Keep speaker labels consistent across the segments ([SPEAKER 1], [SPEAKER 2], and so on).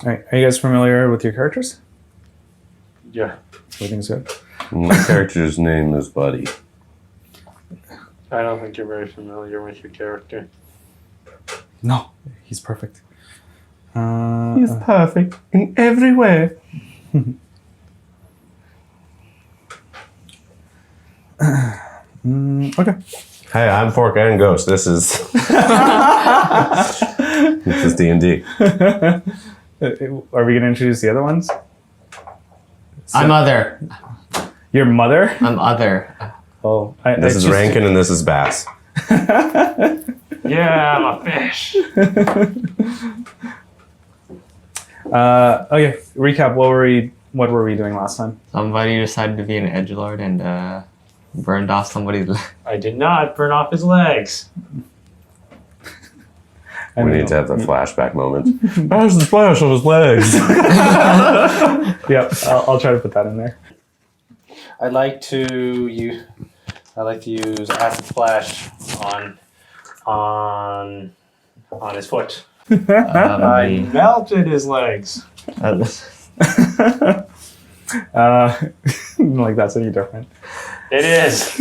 [SPEAKER 1] All right. Are you guys familiar with your characters?
[SPEAKER 2] Yeah.
[SPEAKER 1] Everything's good.
[SPEAKER 3] My character's name is Buddy.
[SPEAKER 2] I don't think you're very familiar with your character.
[SPEAKER 1] No, he's perfect.
[SPEAKER 3] He's perfect in every way.
[SPEAKER 1] Okay.
[SPEAKER 3] Hey, I'm forkandghost. This is this is D&D.
[SPEAKER 1] Are we going to introduce the other ones?
[SPEAKER 4] I'm other.
[SPEAKER 1] Your mother?
[SPEAKER 4] I'm other.
[SPEAKER 1] Oh,
[SPEAKER 3] This is Rankin and this is Bass.
[SPEAKER 2] Yeah, I'm a fish.
[SPEAKER 1] Okay, recap. What were we doing last time?
[SPEAKER 4] Somebody decided to be an edgelord and burned off somebody's leg.
[SPEAKER 2] I did not burn off his legs.
[SPEAKER 3] We need to have the flashback moment. How's the splash on his legs?
[SPEAKER 1] Yep, I'll try to put that in there.
[SPEAKER 2] I like to use acid splash on his foot. I melted his legs.
[SPEAKER 1] Like that's any different.
[SPEAKER 2] It is.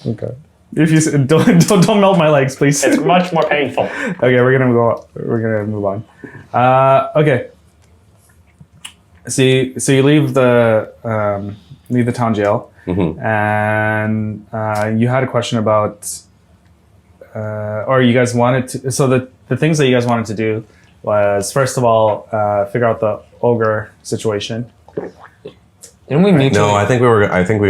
[SPEAKER 1] Okay. If you don't melt my legs, please.
[SPEAKER 2] It's much more painful.
[SPEAKER 1] Okay, we're gonna move on. Okay. So you leave the town jail, and you had a question about, or you guys wanted to. So the things that you guys wanted to do was, first of all, figure out the ogre situation.
[SPEAKER 4] Didn't we mutually?
[SPEAKER 3] No, I think we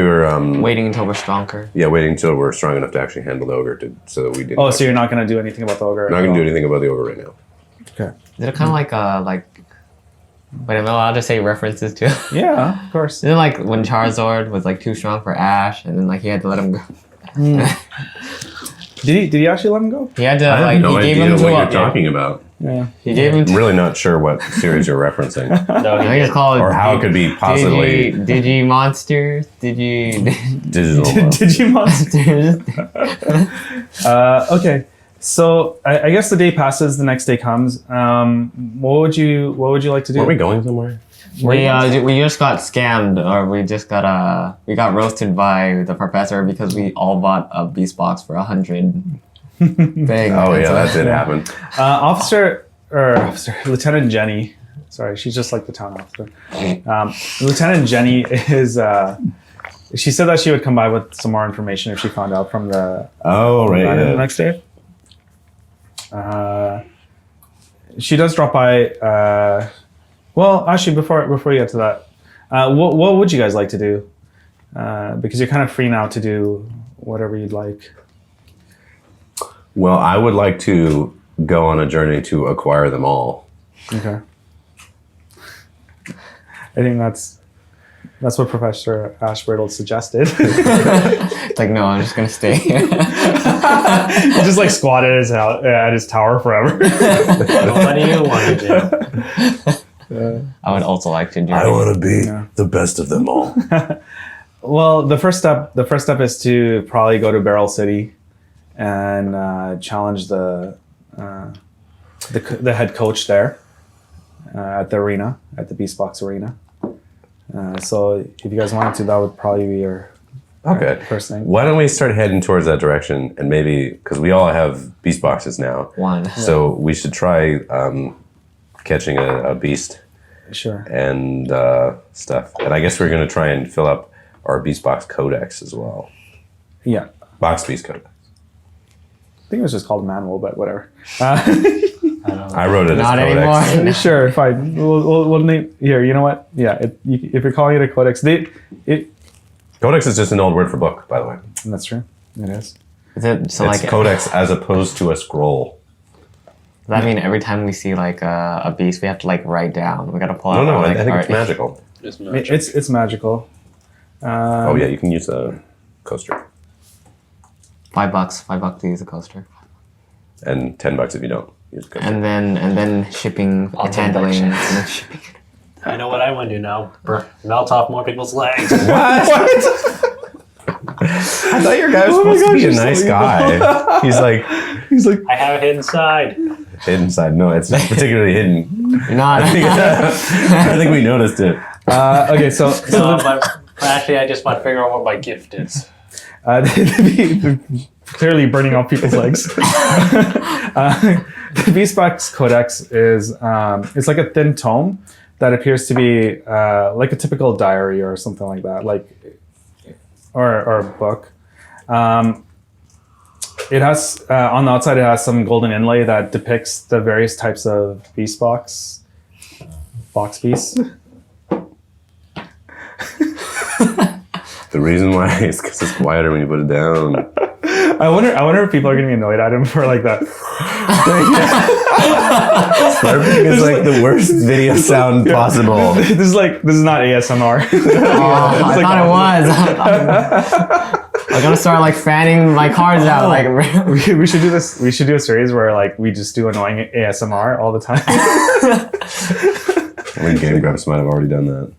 [SPEAKER 3] were
[SPEAKER 4] waiting until we're stronger.
[SPEAKER 3] Yeah, waiting until we're strong enough to actually handle the ogre, so that we didn't.
[SPEAKER 1] Oh, so you're not gonna do anything about the ogre?
[SPEAKER 3] Not gonna do anything about the ogre right now.
[SPEAKER 1] Okay.
[SPEAKER 4] Is it kind of like? Wait, am I allowed to say references to?
[SPEAKER 1] Yeah, of course.
[SPEAKER 4] Isn't it like when Charizard was like too strong for Ash, and then like he had to let him go?
[SPEAKER 1] Did he actually let him go?
[SPEAKER 4] He had to
[SPEAKER 3] I have
[SPEAKER 4] like
[SPEAKER 3] no
[SPEAKER 4] he gave
[SPEAKER 3] idea
[SPEAKER 4] him to
[SPEAKER 3] what you're
[SPEAKER 4] a,
[SPEAKER 3] talking about.
[SPEAKER 1] Yeah.
[SPEAKER 4] He gave him.
[SPEAKER 3] I'm really not sure what series you're referencing,
[SPEAKER 2] No,
[SPEAKER 4] I just call it.
[SPEAKER 3] or how it could be possibly
[SPEAKER 4] Digi monsters. Digital.
[SPEAKER 1] Digimonsters. Okay. So I guess the day passes. The next day comes. What would you like to do?
[SPEAKER 3] Are we going somewhere?
[SPEAKER 4] We just got scammed, or we got roasted by the professor because we all bought a BeastBox for 100 thing.
[SPEAKER 3] Oh yeah, that did happen.
[SPEAKER 1] Lieutenant Jenny. Sorry, she's just like the town officer. Lieutenant Jenny is. She said that she would come by with some more information if she found out from the.
[SPEAKER 3] Oh right.
[SPEAKER 1] The next day. She does drop by. Well, actually, before we get to that, what would you guys like to do? Because you're kind of free now to do whatever you'd like.
[SPEAKER 3] Well, I would like to go on a journey to acquire them all.
[SPEAKER 1] Okay. I think that's what Professor Ashbrittle suggested.
[SPEAKER 4] It's like, no, I'm just gonna stay here.
[SPEAKER 1] He just like squatted at his tower forever.
[SPEAKER 2] what do you want to do?
[SPEAKER 4] I would also like to join.
[SPEAKER 3] I want to be the best of them all.
[SPEAKER 1] Well, the first step is to probably go to Barrel City and challenge the head coach there at the arena, at the BeastBox arena. So if you guys wanted to, that would probably be your first thing.
[SPEAKER 3] Why don't we start heading towards that direction, and maybe because we all have BeastBoxes now,
[SPEAKER 4] One.
[SPEAKER 3] so we should try catching a beast.
[SPEAKER 1] Sure.
[SPEAKER 3] And stuff. And I guess we're going to try and fill up our BeastBox Codex as well.
[SPEAKER 1] Yeah.
[SPEAKER 3] BoxBeasts Codex.
[SPEAKER 1] I think it was just called a manual, but whatever.
[SPEAKER 3] I wrote it
[SPEAKER 4] Not
[SPEAKER 3] as Codex.
[SPEAKER 4] anymore.
[SPEAKER 1] Sure, fine. We'll name here. You know what? Yeah. If you're calling it a codex,
[SPEAKER 3] Codex is just an old word for book, by the way.
[SPEAKER 1] That's true. It is.
[SPEAKER 4] Is it so
[SPEAKER 3] It's
[SPEAKER 4] like
[SPEAKER 3] Codex as opposed to a scroll.
[SPEAKER 4] Does that mean every time we see like a beast, we have to like write down? We gotta pull out.
[SPEAKER 3] No,
[SPEAKER 4] like,
[SPEAKER 3] I think it's magical.
[SPEAKER 2] It's
[SPEAKER 1] It's magical.
[SPEAKER 3] Oh yeah, you can use the coaster.
[SPEAKER 4] $5 to use a coaster,
[SPEAKER 3] And $10 if you don't use the coaster.
[SPEAKER 4] and then shipping,
[SPEAKER 2] All
[SPEAKER 4] and handling,
[SPEAKER 2] $10.
[SPEAKER 4] and then shipping.
[SPEAKER 2] I know what I want to do now. Melt off more people's legs.
[SPEAKER 3] I thought your guy was supposed to be a nice guy. He's like,
[SPEAKER 2] I have it inside.
[SPEAKER 3] hidden side. No, it's not particularly hidden.
[SPEAKER 4] Not.
[SPEAKER 3] I think we noticed it.
[SPEAKER 1] Okay, so
[SPEAKER 2] but actually, I just want to figure out what my gift is.
[SPEAKER 1] they're clearly burning off people's legs. The BeastBox Codex is it's like a thin tome that appears to be like a typical diary or something like that, or a book. It has on the outside it has some golden inlay that depicts the various types of BeastBox BoxBeasts.
[SPEAKER 3] The reason why is because it's quieter when you put it down.
[SPEAKER 1] I wonder if people are gonna be annoyed at him for like that.
[SPEAKER 3] Slurping is like the worst video sound possible.
[SPEAKER 1] This is not ASMR.
[SPEAKER 4] I thought it was. I'm gonna start like fanning my cards out. Like
[SPEAKER 1] we should do this. We should do a series where like we just do annoying ASMR all the time.
[SPEAKER 3] I mean, Game Grumps might have already done that.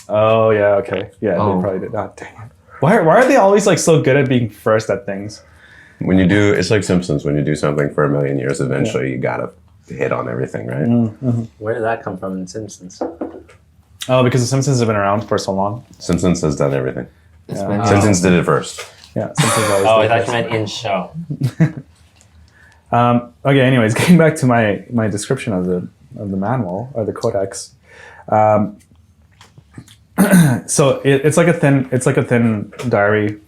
[SPEAKER 1] Oh yeah, okay, yeah, they probably did. Oh, dang it. Why are they always like so good at being first at things?
[SPEAKER 3] When you do, it's like Simpsons. When you do something for a million years, eventually you gotta hit on everything, right?
[SPEAKER 1] Mm-hmm.
[SPEAKER 2] Where did that come from in Simpsons?
[SPEAKER 1] Oh, because the Simpsons have been around for so long.
[SPEAKER 3] Simpsons has done everything.
[SPEAKER 1] Yeah.
[SPEAKER 3] Simpsons did it first.
[SPEAKER 1] Yeah, Simpsons always.
[SPEAKER 2] Oh, I
[SPEAKER 1] did
[SPEAKER 2] thought
[SPEAKER 1] first.
[SPEAKER 2] you meant in show.
[SPEAKER 1] Okay. Anyways, getting back to my description of the manual or the codex. So it's like a thin diary.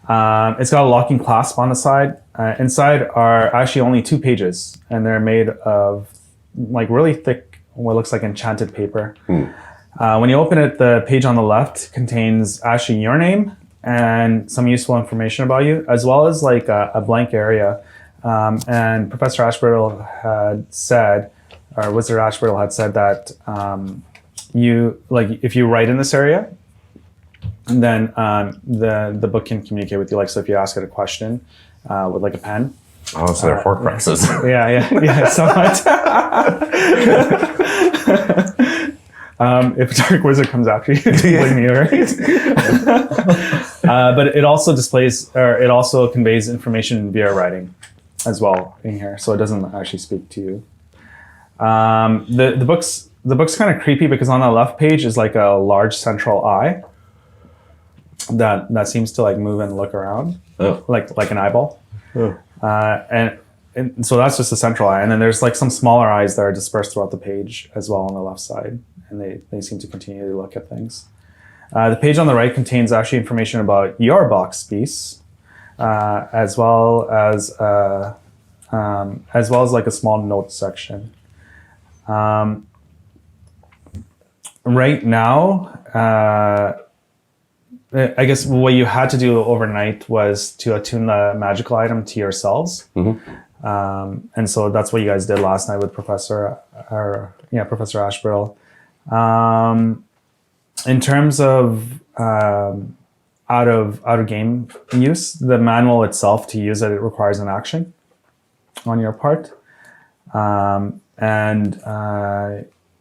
[SPEAKER 1] It's got a locking clasp on the side. Inside are actually only 2 pages, and they're made of like really thick, what looks like enchanted paper. When you open it, the page on the left contains actually your name and some useful information about you, as well as like a blank area. And Professor Ashbrittle had said, or Wizard Ashbrittle had said that you like if you write in this area, then the book can communicate with you. Like, so if you ask it a question with like a pen.
[SPEAKER 3] Oh, so they're Horcruxes.
[SPEAKER 1] Yeah, somewhat. If a dark wizard comes after you, blame you, right? But it also displays, or it also conveys information via writing as well in here, so it doesn't actually speak to you. The book's kind of creepy because on the left page is like a large central eye that seems to like move and look around, like an eyeball. And so that's just the central eye, and then there's like some smaller eyes that are dispersed throughout the page as well on the left side, and they seem to continue to look at things. The page on the right contains actually information about your BoxBeasts, as well as like a small notes section. Right now, I guess what you had to do overnight was to attune the magical item to yourselves. And so that's what you guys did last night with Professor Ashbrittle. In terms of out of game use, the manual itself, to use it requires an action on your part, and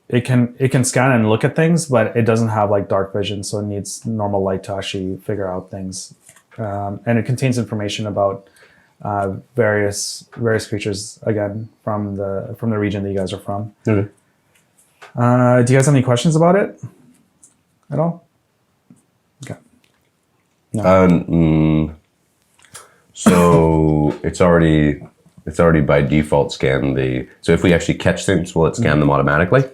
[SPEAKER 1] it can scan and look at things, but it doesn't have like dark vision, so it needs normal light to actually figure out things. And it contains information about various creatures, again from the region that you guys are from.
[SPEAKER 3] Okay.
[SPEAKER 1] Do you guys have any questions about it at all? Okay. No.
[SPEAKER 3] So it's already by default scanned the. So if we actually catch things, will it scan them automatically?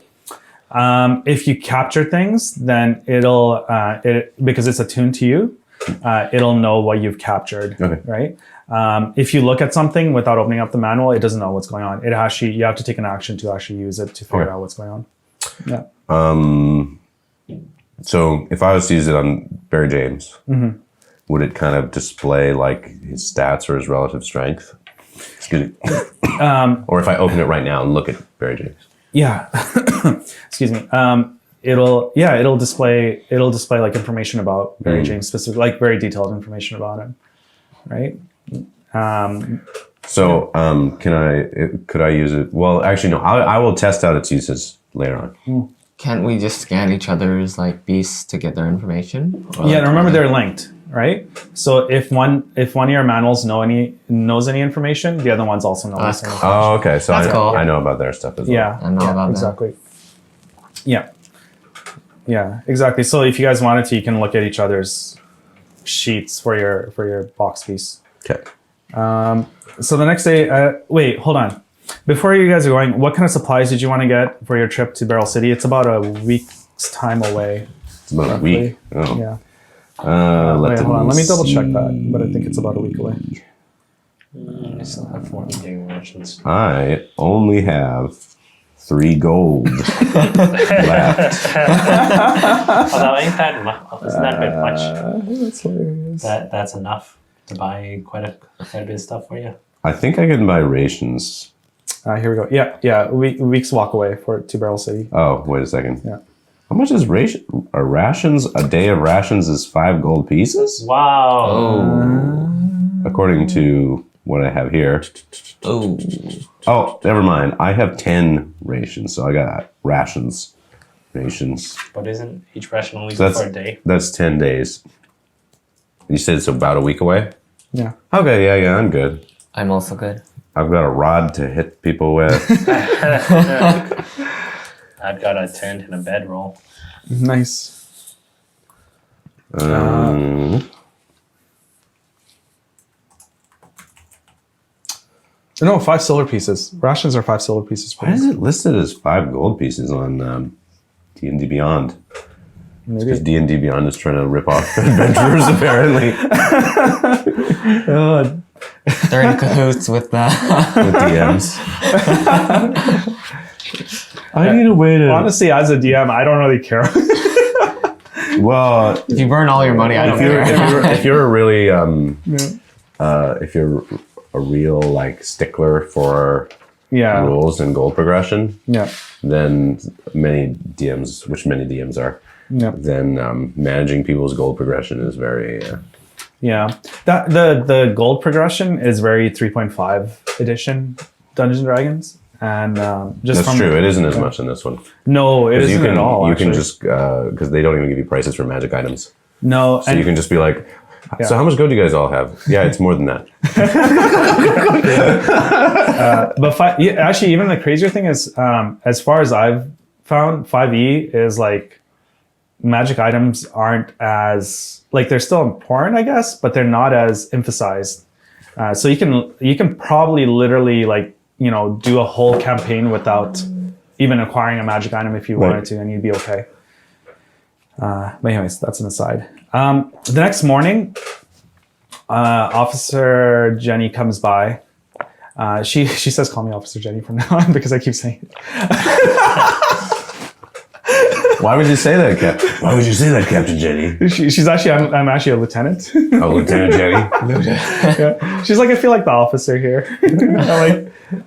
[SPEAKER 1] If you capture things, then it'll because it's attuned to you, it'll know what you've captured.
[SPEAKER 3] Okay.
[SPEAKER 1] Right. If you look at something without opening up the manual, it doesn't know what's going on. You have to take an action to actually use it to figure out what's going on. Yeah.
[SPEAKER 3] So if I was to use it on Barry James, would it kind of display like his stats or his relative strength? Excuse me. Or if I open it right now and look at Barry James.
[SPEAKER 1] Yeah. Excuse me. It'll display like information about Barry James specific, like very detailed information about him. Right.
[SPEAKER 3] So could I use it? Well, actually, no. I will test out its uses later on.
[SPEAKER 4] Can't we just scan each other's like beasts to get their information? Or,
[SPEAKER 1] Yeah,
[SPEAKER 4] like,
[SPEAKER 1] remember they're linked. right? So if one of your manuals knows any information, the other ones also know the same information.
[SPEAKER 3] Oh, okay. So
[SPEAKER 4] That's cool.
[SPEAKER 3] I know about their stuff as well.
[SPEAKER 1] Yeah,
[SPEAKER 4] I know about that.
[SPEAKER 1] exactly. Yeah, exactly. So if you guys wanted to, you can look at each other's sheets for your box piece.
[SPEAKER 3] Okay.
[SPEAKER 1] So the next day, wait, hold on. Before you guys are going, what kind of supplies did you want to get for your trip to Barrel City? It's about a week's time away.
[SPEAKER 3] It's about
[SPEAKER 1] roughly.
[SPEAKER 3] a week. Oh.
[SPEAKER 1] Yeah.
[SPEAKER 3] Wait,
[SPEAKER 1] Hold on. Let me double check that, but I think it's about a week away.
[SPEAKER 2] I still have 4 getting rations.
[SPEAKER 3] I only have 3 gold left.
[SPEAKER 2] Although ain't that isn't that a bit much?
[SPEAKER 1] That's hilarious.
[SPEAKER 2] That's enough to buy quite a bit of stuff for you.
[SPEAKER 3] I think I can buy rations.
[SPEAKER 1] Here we go. Yeah. Week's walk away to Barrel City.
[SPEAKER 3] Oh, wait a second.
[SPEAKER 1] Yeah.
[SPEAKER 3] How much is rations? A day of rations is 5 gold pieces?
[SPEAKER 2] Wow.
[SPEAKER 3] According to what I have here.
[SPEAKER 4] Oh.
[SPEAKER 3] Oh, never mind. I have 10 rations, so I got rations.
[SPEAKER 2] But isn't each ration only
[SPEAKER 3] So
[SPEAKER 2] good for a day?
[SPEAKER 3] That's 10 days. You said it's about a week away?
[SPEAKER 1] Yeah.
[SPEAKER 3] Okay, yeah, I'm good.
[SPEAKER 4] I'm also good.
[SPEAKER 3] I've got a rod to hit people with.
[SPEAKER 2] I've got a tent and a bedroll.
[SPEAKER 1] Nice. No, 5 silver pieces. Rations are 5 silver pieces.
[SPEAKER 3] Why is it listed as 5 gold pieces on D&D Beyond? Because
[SPEAKER 1] Maybe.
[SPEAKER 3] D&D Beyond is trying to rip off adventurers, apparently.
[SPEAKER 4] They're in cahoots with the
[SPEAKER 3] With DMs. I need a way to...
[SPEAKER 1] Honestly, as a DM, I don't really care.
[SPEAKER 3] Well,
[SPEAKER 4] If you burn all your money, I don't care.
[SPEAKER 3] if you're a really... if you're a real, like, stickler for
[SPEAKER 1] Yeah.
[SPEAKER 3] rules and goal progression,
[SPEAKER 1] Yeah.
[SPEAKER 3] then many DMs are,
[SPEAKER 1] Yeah.
[SPEAKER 3] then managing people's goal progression is very...
[SPEAKER 1] Yeah. That the gold progression is very 3.5 edition Dungeons and Dragons. And just
[SPEAKER 3] That's true. It isn't as much in this one.
[SPEAKER 1] No, it isn't
[SPEAKER 3] You can,
[SPEAKER 1] at all.
[SPEAKER 3] you
[SPEAKER 1] actually.
[SPEAKER 3] can just... Because they don't even give you prices for magic items.
[SPEAKER 1] No,
[SPEAKER 3] So you can just be like, so how much gold do you guys all have? Yeah, it's more than that.
[SPEAKER 1] but actually, even the crazier thing is, as far as I've found, 5e is like magic items aren't as like they're still important, I guess, but they're not as emphasized. So you can probably literally like do a whole campaign without even acquiring a magic item if you wanted to, and you'd be okay. But anyways, that's an aside. The next morning, Officer Jenny comes by. She says, "Call me Officer Jenny from now on," because I keep saying it.
[SPEAKER 3] Why would you say that, Captain Jenny?
[SPEAKER 1] She's actually, I'm actually a lieutenant.
[SPEAKER 3] Oh, Lieutenant Jenny.
[SPEAKER 1] Yeah. She's like, I feel like the officer here.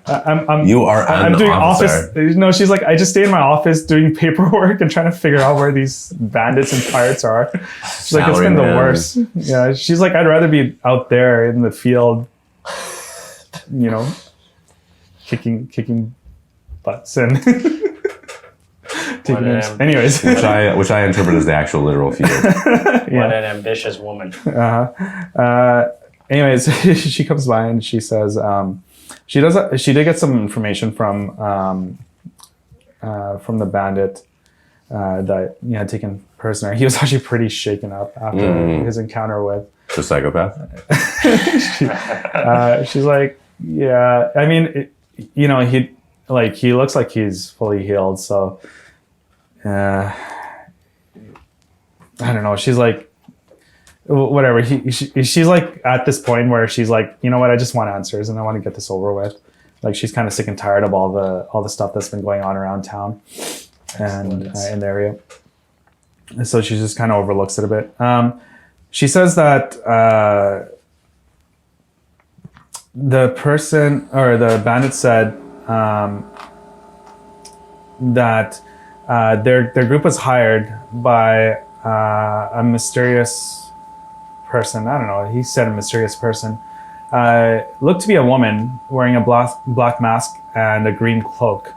[SPEAKER 1] I'm
[SPEAKER 3] You are
[SPEAKER 1] I'm
[SPEAKER 3] an
[SPEAKER 1] doing
[SPEAKER 3] officer.
[SPEAKER 1] office. No, she's like, I just stay in my office doing paperwork and trying to figure out where these bandits and pirates are. She's like, it's been the
[SPEAKER 3] Salaryman.
[SPEAKER 1] worst. Yeah, she's like, I'd rather be out there in the field, kicking butts and taking names. Anyways,
[SPEAKER 3] which I interpret as the actual literal field.
[SPEAKER 2] What an ambitious woman.
[SPEAKER 1] anyways, she comes by and she says she did get some information from the bandit that had taken prisoner. He was actually pretty shaken up after his encounter with
[SPEAKER 3] The psychopath?
[SPEAKER 1] she's like, yeah, I mean, he looks like he's fully healed, so I don't know. She's like, whatever. She's like at this point where she's like, you know what? I just want answers and I want to get this over with. Like she's kind of sick and tired of all the stuff that's been going on around town and in the area. And so she just kind of overlooks it a bit. She says that the person or the bandit said that their group was hired by a mysterious person. I don't know. He said a mysterious person. Looked to be a woman wearing a black mask and a green cloak.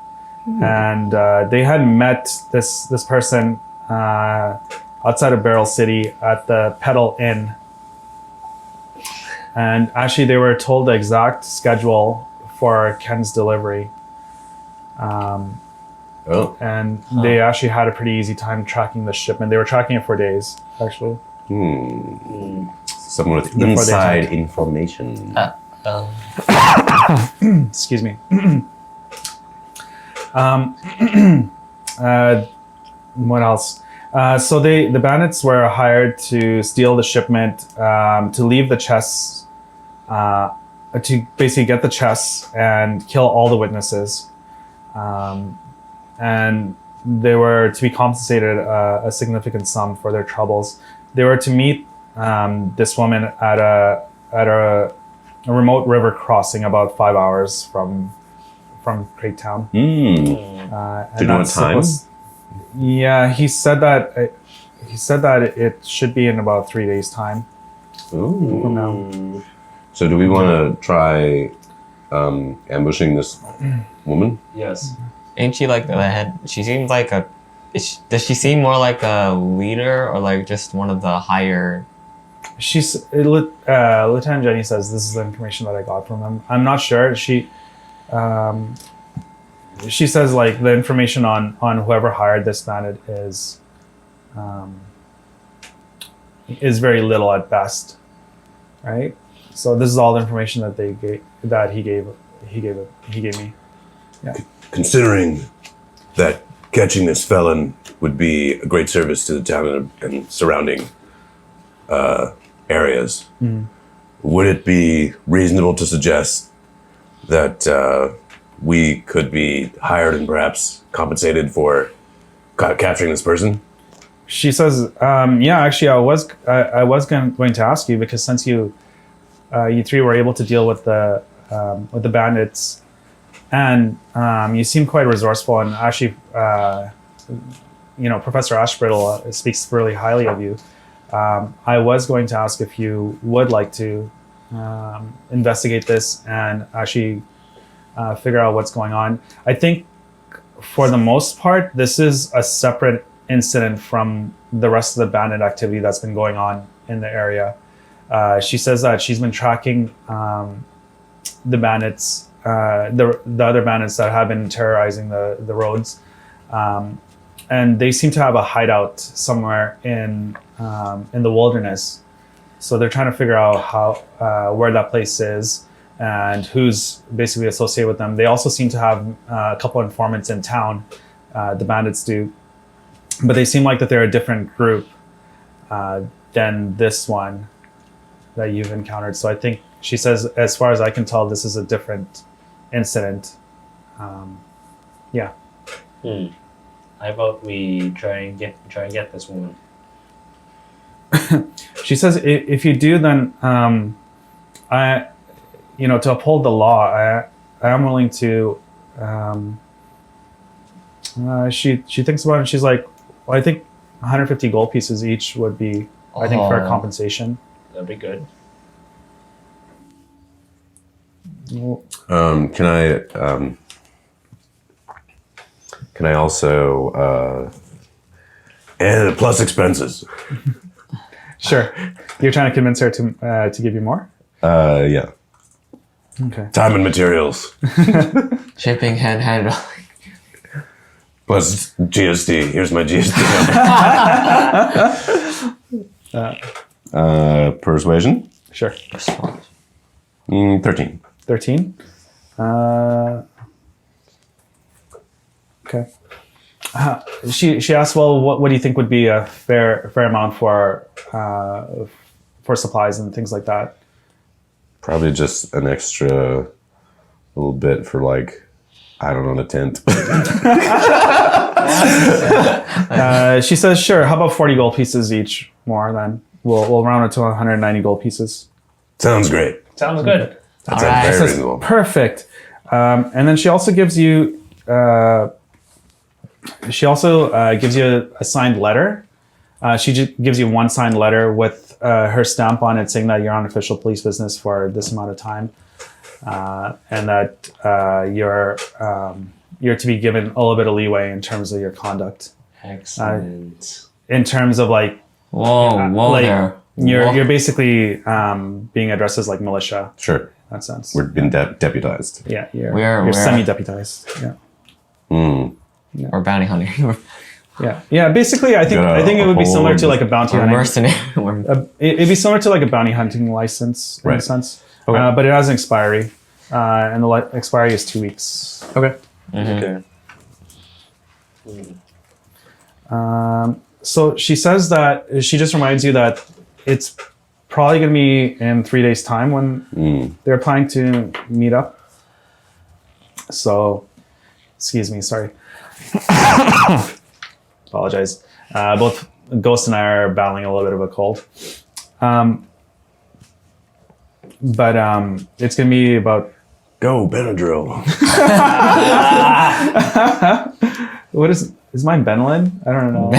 [SPEAKER 1] And they had met this person outside of Barrel City at the Petal Inn And actually, they were told the exact schedule for Ken's delivery. And they actually had a pretty easy time tracking the shipment. They were tracking it for days, actually.
[SPEAKER 3] Someone with inside information.
[SPEAKER 1] Excuse me. What else? So the bandits were hired to steal the shipment, to leave the chests, to basically get the chests and kill all the witnesses. And they were to be compensated a significant sum for their troubles. They were to meet this woman at a remote river crossing about 5 hours from Crate Town.
[SPEAKER 3] Do you know what time?
[SPEAKER 1] Yeah, he said that it should be in about 3 days' time. From now.
[SPEAKER 3] So do we want to try ambushing this woman?
[SPEAKER 2] Yes.
[SPEAKER 4] Ain't she like the head? She seems like does she seem more like a leader or like just one of the higher?
[SPEAKER 1] Lieutenant Jenny says this is the information that I got from them. I'm not sure. She says like the information on whoever hired this bandit is very little at best, right? So this is all the information that he gave me. Yeah.
[SPEAKER 3] Considering that catching this felon would be a great service to the town and surrounding areas, would it be reasonable to suggest that we could be hired and perhaps compensated for capturing this person?
[SPEAKER 1] She says, yeah, actually, I was going to ask you, because since you three were able to deal with the bandits, and you seem quite resourceful, and actually, Professor Ashbrittle speaks really highly of you. I was going to ask if you would like to investigate this and actually figure out what's going on. I think for the most part, this is a separate incident from the rest of the bandit activity that's been going on in the area. She says that she's been tracking the bandits, the other bandits that have been terrorizing the roads. And they seem to have a hideout somewhere in the wilderness. So they're trying to figure out where that place is and who's basically associated with them. They also seem to have a couple informants in town, the bandits do. But they seem like that they're a different group than this one that you've encountered. So I think she says, as far as I can tell, this is a different incident. Yeah.
[SPEAKER 2] How about we try and get this woman?
[SPEAKER 1] She says, if you do, then to uphold the law, I am willing to. She thinks about it, and she's like, well, I think 150 gold pieces each would be, I think, fair compensation.
[SPEAKER 2] That'd be good.
[SPEAKER 3] Can I also and plus expenses?
[SPEAKER 1] Sure. You're trying to convince her to give you more?
[SPEAKER 3] Yeah.
[SPEAKER 1] Okay.
[SPEAKER 3] Time and materials.
[SPEAKER 4] Shipping, handling.
[SPEAKER 3] Plus GST. Here's my GST. Persuasion?
[SPEAKER 1] Sure.
[SPEAKER 3] 13.
[SPEAKER 1] 13? Okay. She asked, well, what do you think would be a fair amount for supplies and things like that?
[SPEAKER 3] Probably just an extra little bit for, like, I don't know, the tent.
[SPEAKER 1] She says, sure, how about 40 gold pieces each more then? We'll round it to 190 gold pieces.
[SPEAKER 3] Sounds great.
[SPEAKER 2] Sounds good.
[SPEAKER 3] That sounds very reasonable.
[SPEAKER 1] Perfect. And then she also gives you a signed letter. She just gives you one signed letter with her stamp on it saying that you're on official police business for this amount of time, and that you're to be given a little bit of leeway in terms of your conduct.
[SPEAKER 2] Excellent.
[SPEAKER 1] In terms of like,
[SPEAKER 4] Whoa
[SPEAKER 1] like,
[SPEAKER 4] there.
[SPEAKER 1] You're basically being addressed as like militia
[SPEAKER 3] Sure.
[SPEAKER 1] in that sense.
[SPEAKER 3] We're being deputized.
[SPEAKER 1] Yeah,
[SPEAKER 4] We're
[SPEAKER 1] semi-deputized. Yeah.
[SPEAKER 4] Or bounty hunter.
[SPEAKER 1] Yeah. Basically, I think it would be similar to like a bounty
[SPEAKER 4] Or
[SPEAKER 1] hunting.
[SPEAKER 4] mercenary.
[SPEAKER 1] It'd be similar to like a bounty hunting license in a
[SPEAKER 3] Right.
[SPEAKER 1] sense,
[SPEAKER 3] Okay.
[SPEAKER 1] but it has an expiry, and the expiry is 2 weeks.
[SPEAKER 3] Okay.
[SPEAKER 2] Okay.
[SPEAKER 1] So she says that she just reminds you that it's probably going to be in 3 days' time when they're planning to meet up. So, excuse me, sorry. Apologize. Both Ghost and I are battling a little bit of a cold. But it's going to be about...
[SPEAKER 3] Go, Benadryl.
[SPEAKER 1] What is mine Benylin? I don't know.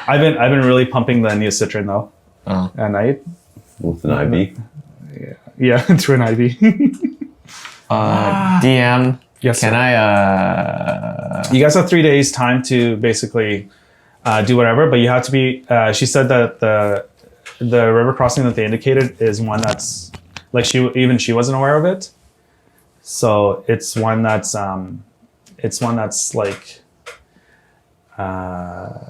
[SPEAKER 1] I've been really pumping the Neocitrin though at night.
[SPEAKER 3] With an IV?
[SPEAKER 1] Yeah, through an IV.
[SPEAKER 4] DM.
[SPEAKER 1] Yes,
[SPEAKER 4] Can
[SPEAKER 1] sir.
[SPEAKER 4] I?
[SPEAKER 1] You guys have 3 days time to basically do whatever, but you have to be. She said that the river crossing that they indicated is one that's like she wasn't aware of it. So it's one that's like.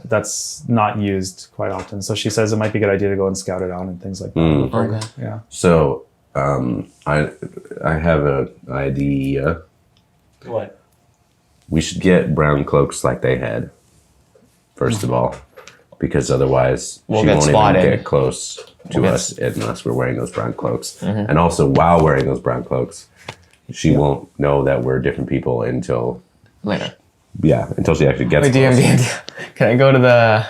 [SPEAKER 1] That's not used quite often. So she says it might be a good idea to go and scout it out and things like that.
[SPEAKER 4] Okay.
[SPEAKER 1] Yeah.
[SPEAKER 3] So, I have an idea.
[SPEAKER 2] What?
[SPEAKER 3] We should get brown cloaks like they had, first of all, because otherwise
[SPEAKER 4] We'll
[SPEAKER 3] she
[SPEAKER 4] get
[SPEAKER 3] won't
[SPEAKER 4] spotted.
[SPEAKER 3] even get close to
[SPEAKER 4] We'll
[SPEAKER 3] us unless we're wearing those brown cloaks. And also, while wearing those brown cloaks, she won't know that we're different people until
[SPEAKER 4] Later.
[SPEAKER 3] until she actually gets
[SPEAKER 4] Wait,
[SPEAKER 3] close.
[SPEAKER 4] DM. Can I go to the?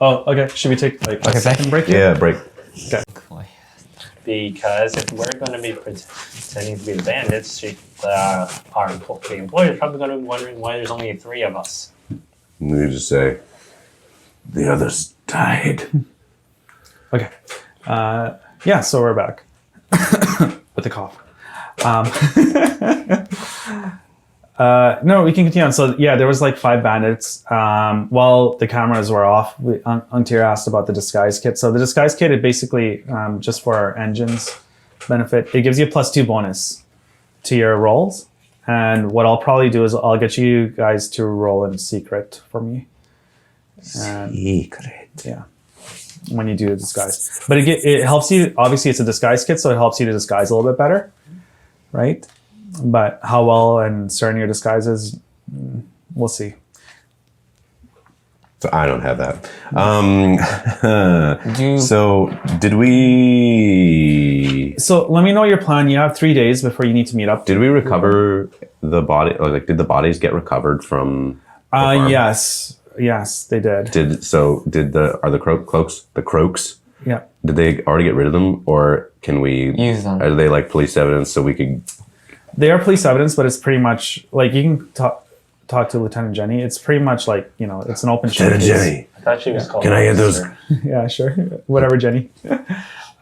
[SPEAKER 1] Oh, okay. Should we take like a second break?
[SPEAKER 3] Yeah, break.
[SPEAKER 1] Okay.
[SPEAKER 2] Because if we're going to be pretending to be the bandits, the employer is probably going to be wondering why there's only 3 of us.
[SPEAKER 3] We just say, the others died.
[SPEAKER 1] Okay. Yeah, so we're back with the cough. No, we can continue on. So yeah, there was like 5 bandits. While the cameras were off, Ankhteer asked about the disguise kit. So the disguise kit is basically just for our N-Jin's benefit. It gives you a +2 bonus to your rolls. And what I'll probably do is I'll get you guys to roll in secret for me.
[SPEAKER 3] Secret.
[SPEAKER 1] Yeah. When you do the disguise. But it helps you, obviously it's a disguise kit, so it helps you to disguise a little bit better. Right? But how well and certain your disguises, we'll see.
[SPEAKER 3] So I don't have that.
[SPEAKER 4] You-
[SPEAKER 3] So did we?
[SPEAKER 1] So let me know your plan. You have 3 days before you need to meet up.
[SPEAKER 3] Did we recover the body? Or like, did the bodies get recovered from? the farm?
[SPEAKER 1] Yes, they did.
[SPEAKER 3] Are the cloaks the croaks?
[SPEAKER 1] Yeah.
[SPEAKER 3] Did they already get rid of them, or can we
[SPEAKER 4] Use them.
[SPEAKER 3] Are they like police evidence so we could?
[SPEAKER 1] They are police evidence, but it's pretty much like you can talk to Lieutenant Jenny. It's pretty much like, it's an open
[SPEAKER 3] Lieutenant
[SPEAKER 1] showcase.
[SPEAKER 3] Jenny,
[SPEAKER 2] I thought she was called.
[SPEAKER 3] can I get those?
[SPEAKER 2] officer.
[SPEAKER 1] Yeah, sure. Whatever, Jenny.